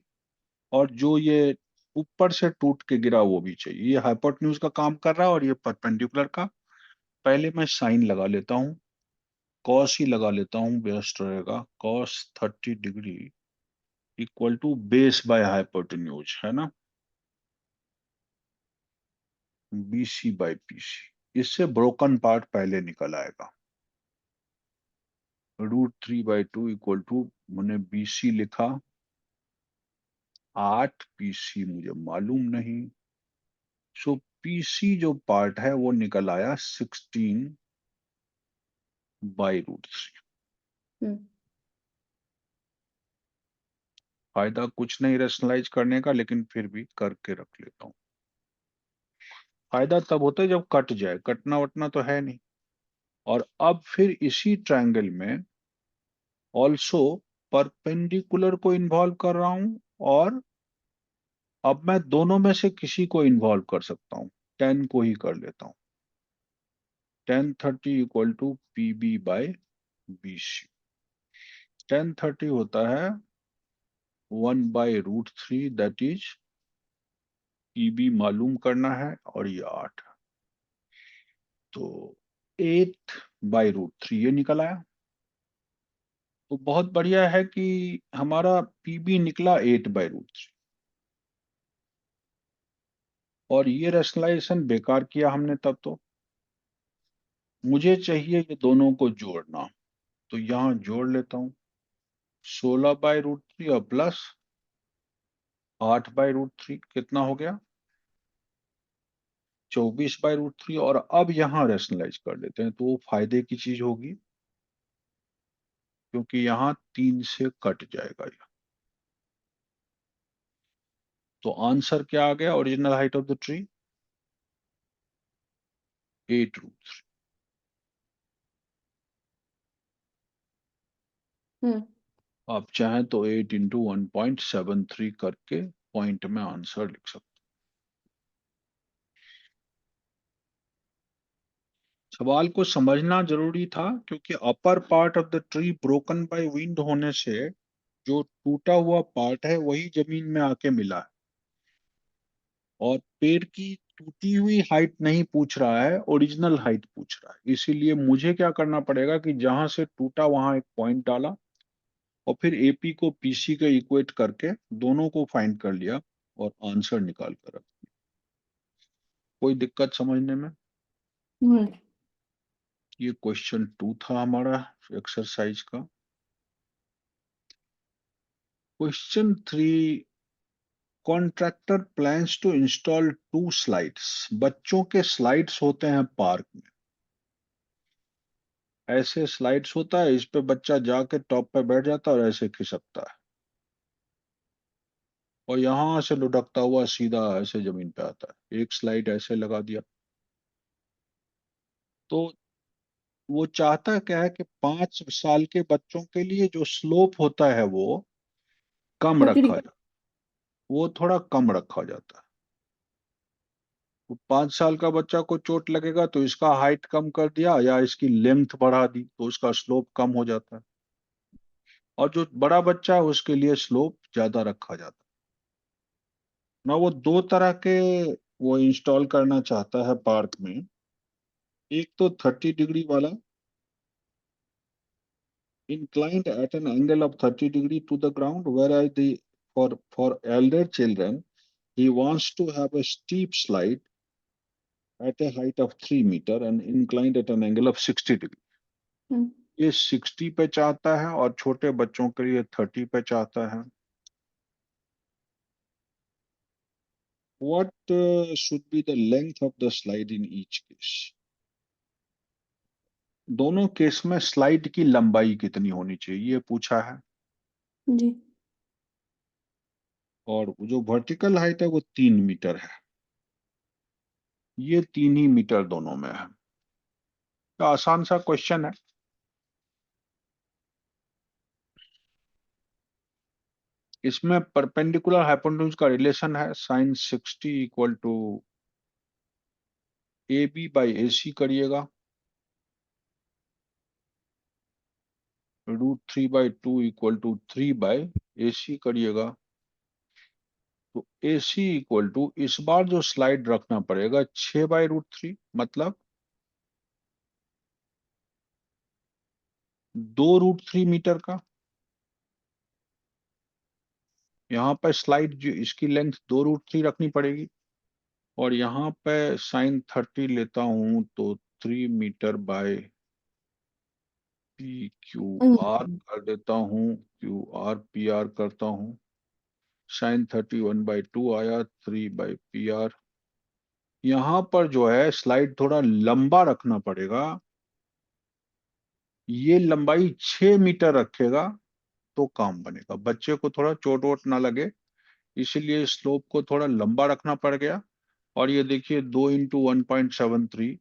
और जो ये ऊपर से टूट के गिरा वो भी चाहिए। ये हाइपोटेन्यूज का काम कर रहा है और ये परपेंडिकुलर का। पहले मैं साइन लगा लेता हूँ, कॉस ही लगा लेता हूँ, बेस्ट रहेगा। Cos 30 degree equal to base by hypotenuse, है ना, बीसी बाय पीसी। इससे ब्रोकन पार्ट पहले निकल आएगा। √3/2 इक्वल टू, मैंने बीसी लिखा 8, पीसी मुझे मालूम नहीं, सो पीसी जो पार्ट है वो निकल आया 16/√3। हम्म। फायदा कुछ नहीं रेशनलाइज करने का, लेकिन फिर भी करके रख लेता हूँ। फायदा तब होता है जब कट जाए, कटना वटना तो है नहीं। और अब फिर इसी ट्रायंगल में ऑल्सो परपेंडिकुलर को इन्वॉल्व कर रहा हूं, और अब मैं दोनों में से किसी को इन्वॉल्व कर सकता हूं, टेन को ही कर लेता हूं। tan 30 equal to PB/BC। tan 30 होता है 1/√3, दैट इज PB मालूम करना है, और ये 8, तो 8/√3 ये निकल आया। तो बहुत बढ़िया है कि हमारा पीबी निकला 8/√3, और ये रेशनलाइजेशन बेकार किया हमने तब तो। मुझे चाहिए ये दोनों को जोड़ना, तो यहां जोड़ लेता हूं। 16/√3 और प्लस 8/√3 कितना हो गया? 24/√3। और अब यहां रेशनलाइज कर लेते हैं, तो वो फायदे की चीज होगी, क्योंकि यहाँ 3 से कट जाएगा ये। तो आंसर क्या आ गया? Original height of the tree 8√3। हम्म। आप चाहें तो 8 × 1.73 करके पॉइंट में आंसर लिख सकते सवाल को समझना जरूरी था, क्योंकि upper part of the tree broken by wind होने से जो टूटा हुआ पार्ट है वही जमीन में आके मिला है, और पेड़ की टूटी हुई हाइट नहीं पूछ रहा है, ओरिजिनल हाइट पूछ रहा है। इसीलिए मुझे क्या करना पड़ेगा कि जहां से टूटा वहां एक पॉइंट डाला, और फिर एपी को पीसी के इक्वेट करके दोनों को फाइंड कर लिया और आंसर निकाल कर रख दिया। कोई दिक्कत समझने में? हम्म। ये क्वेश्चन 2 था हमारा एक्सरसाइज का। Question 3, contractor plans to install 2 slides. बच्चों के स्लाइड्स होते हैं पार्क में, ऐसे स्लाइड्स होता है, इस पे बच्चा जाके टॉप पे बैठ जाता है और ऐसे खिसकता है, और यहां से लुढ़कता हुआ सीधा ऐसे जमीन पे आता है। एक स्लाइड ऐसे लगा दिया, तो वो चाहता क्या है कि 5 साल के बच्चों के लिए जो स्लोप होता है वो कम 30 डिग्री। रखा जाए, वो थोड़ा कम रखा जाता है। तो 5 साल का बच्चा को चोट लगेगा तो इसका हाइट कम कर दिया या इसकी लेंथ बढ़ा दी तो उसका स्लोप कम हो जाता है, और जो बड़ा बच्चा है उसके लिए स्लोप ज्यादा रखा जाता है ना। वो 2 तरह के वो इंस्टॉल करना चाहता है पार्क में। एक तो 30 डिग्री वाला, inclined at an angle of 30 degree to the ground, whereas the for elder children he wants to have a steep slide at a height of 3 meter and inclined at an angle of 60 degree। हम्म। ये 60 पे चाहता है और छोटे बच्चों के लिए 30 पे चाहता है। What should be the length of the slide in each case? दोनों केस में स्लाइड की लंबाई कितनी होनी चाहिए ये पूछा है, जी। और जो वर्टिकल हाइट है वो 3 मीटर है। ये 3 ही मीटर दोनों में है। तो आसान सा क्वेश्चन है। इसमें परपेंडिकुलर हाइपोटेन्यूज का रिलेशन है sine 60 equal to A B by A C करिएगा, √3/2 इक्वल टू 3/AC करिएगा। तो AC इक्वल टू, इस बार जो स्लाइड रखना पड़ेगा 6/√3, मतलब 2√3 मीटर का। यहाँ पे स्लाइड जो इसकी लेंथ 2√3 रखनी पड़ेगी, और यहाँ पे साइन 30 लेता हूं तो 3 मीटर बाय PQR हम्म। कर देता हूँ, QR PR करता हूँ। साइन 30 1/2 आया, 3/PR। यहाँ पर जो है स्लाइड थोड़ा लंबा रखना पड़ेगा, ये लंबाई 6 मीटर रखेगा तो काम बनेगा, बच्चे को थोड़ा चोट वोट ना लगे, इसीलिए स्लोप को थोड़ा लंबा रखना पड़ गया। और ये देखिए 2 × 1.73,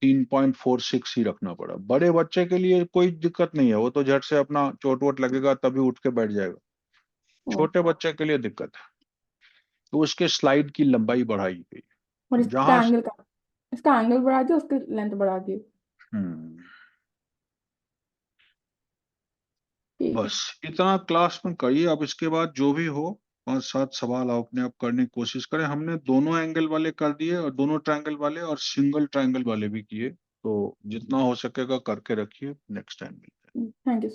3.46 ही रखना पड़ा। बड़े बच्चे के लिए कोई दिक्कत नहीं है, वो तो झट से अपना चोट वोट लगेगा तभी उठ के बैठ जाएगा। ओ, छोटे बच्चे के लिए दिक्कत है, तो उसके स्लाइड की लंबाई बढ़ाई गई। और जहां इसका एंगल बढ़ा दिया, उसकी लेंथ बढ़ा दी। हम्म ठीक है। बस इतना क्लास में करिए। अब इसके बाद जो भी हो 5 7 सवाल आप अपने आप करने की कोशिश करें। हमने दोनों एंगल वाले कर दिए, और दोनों ट्रायंगल वाले और सिंगल ट्रायंगल वाले भी किए, तो जितना हो सकेगा करके रखिए। नेक्स्ट टाइम मिलते हैं। Thank you.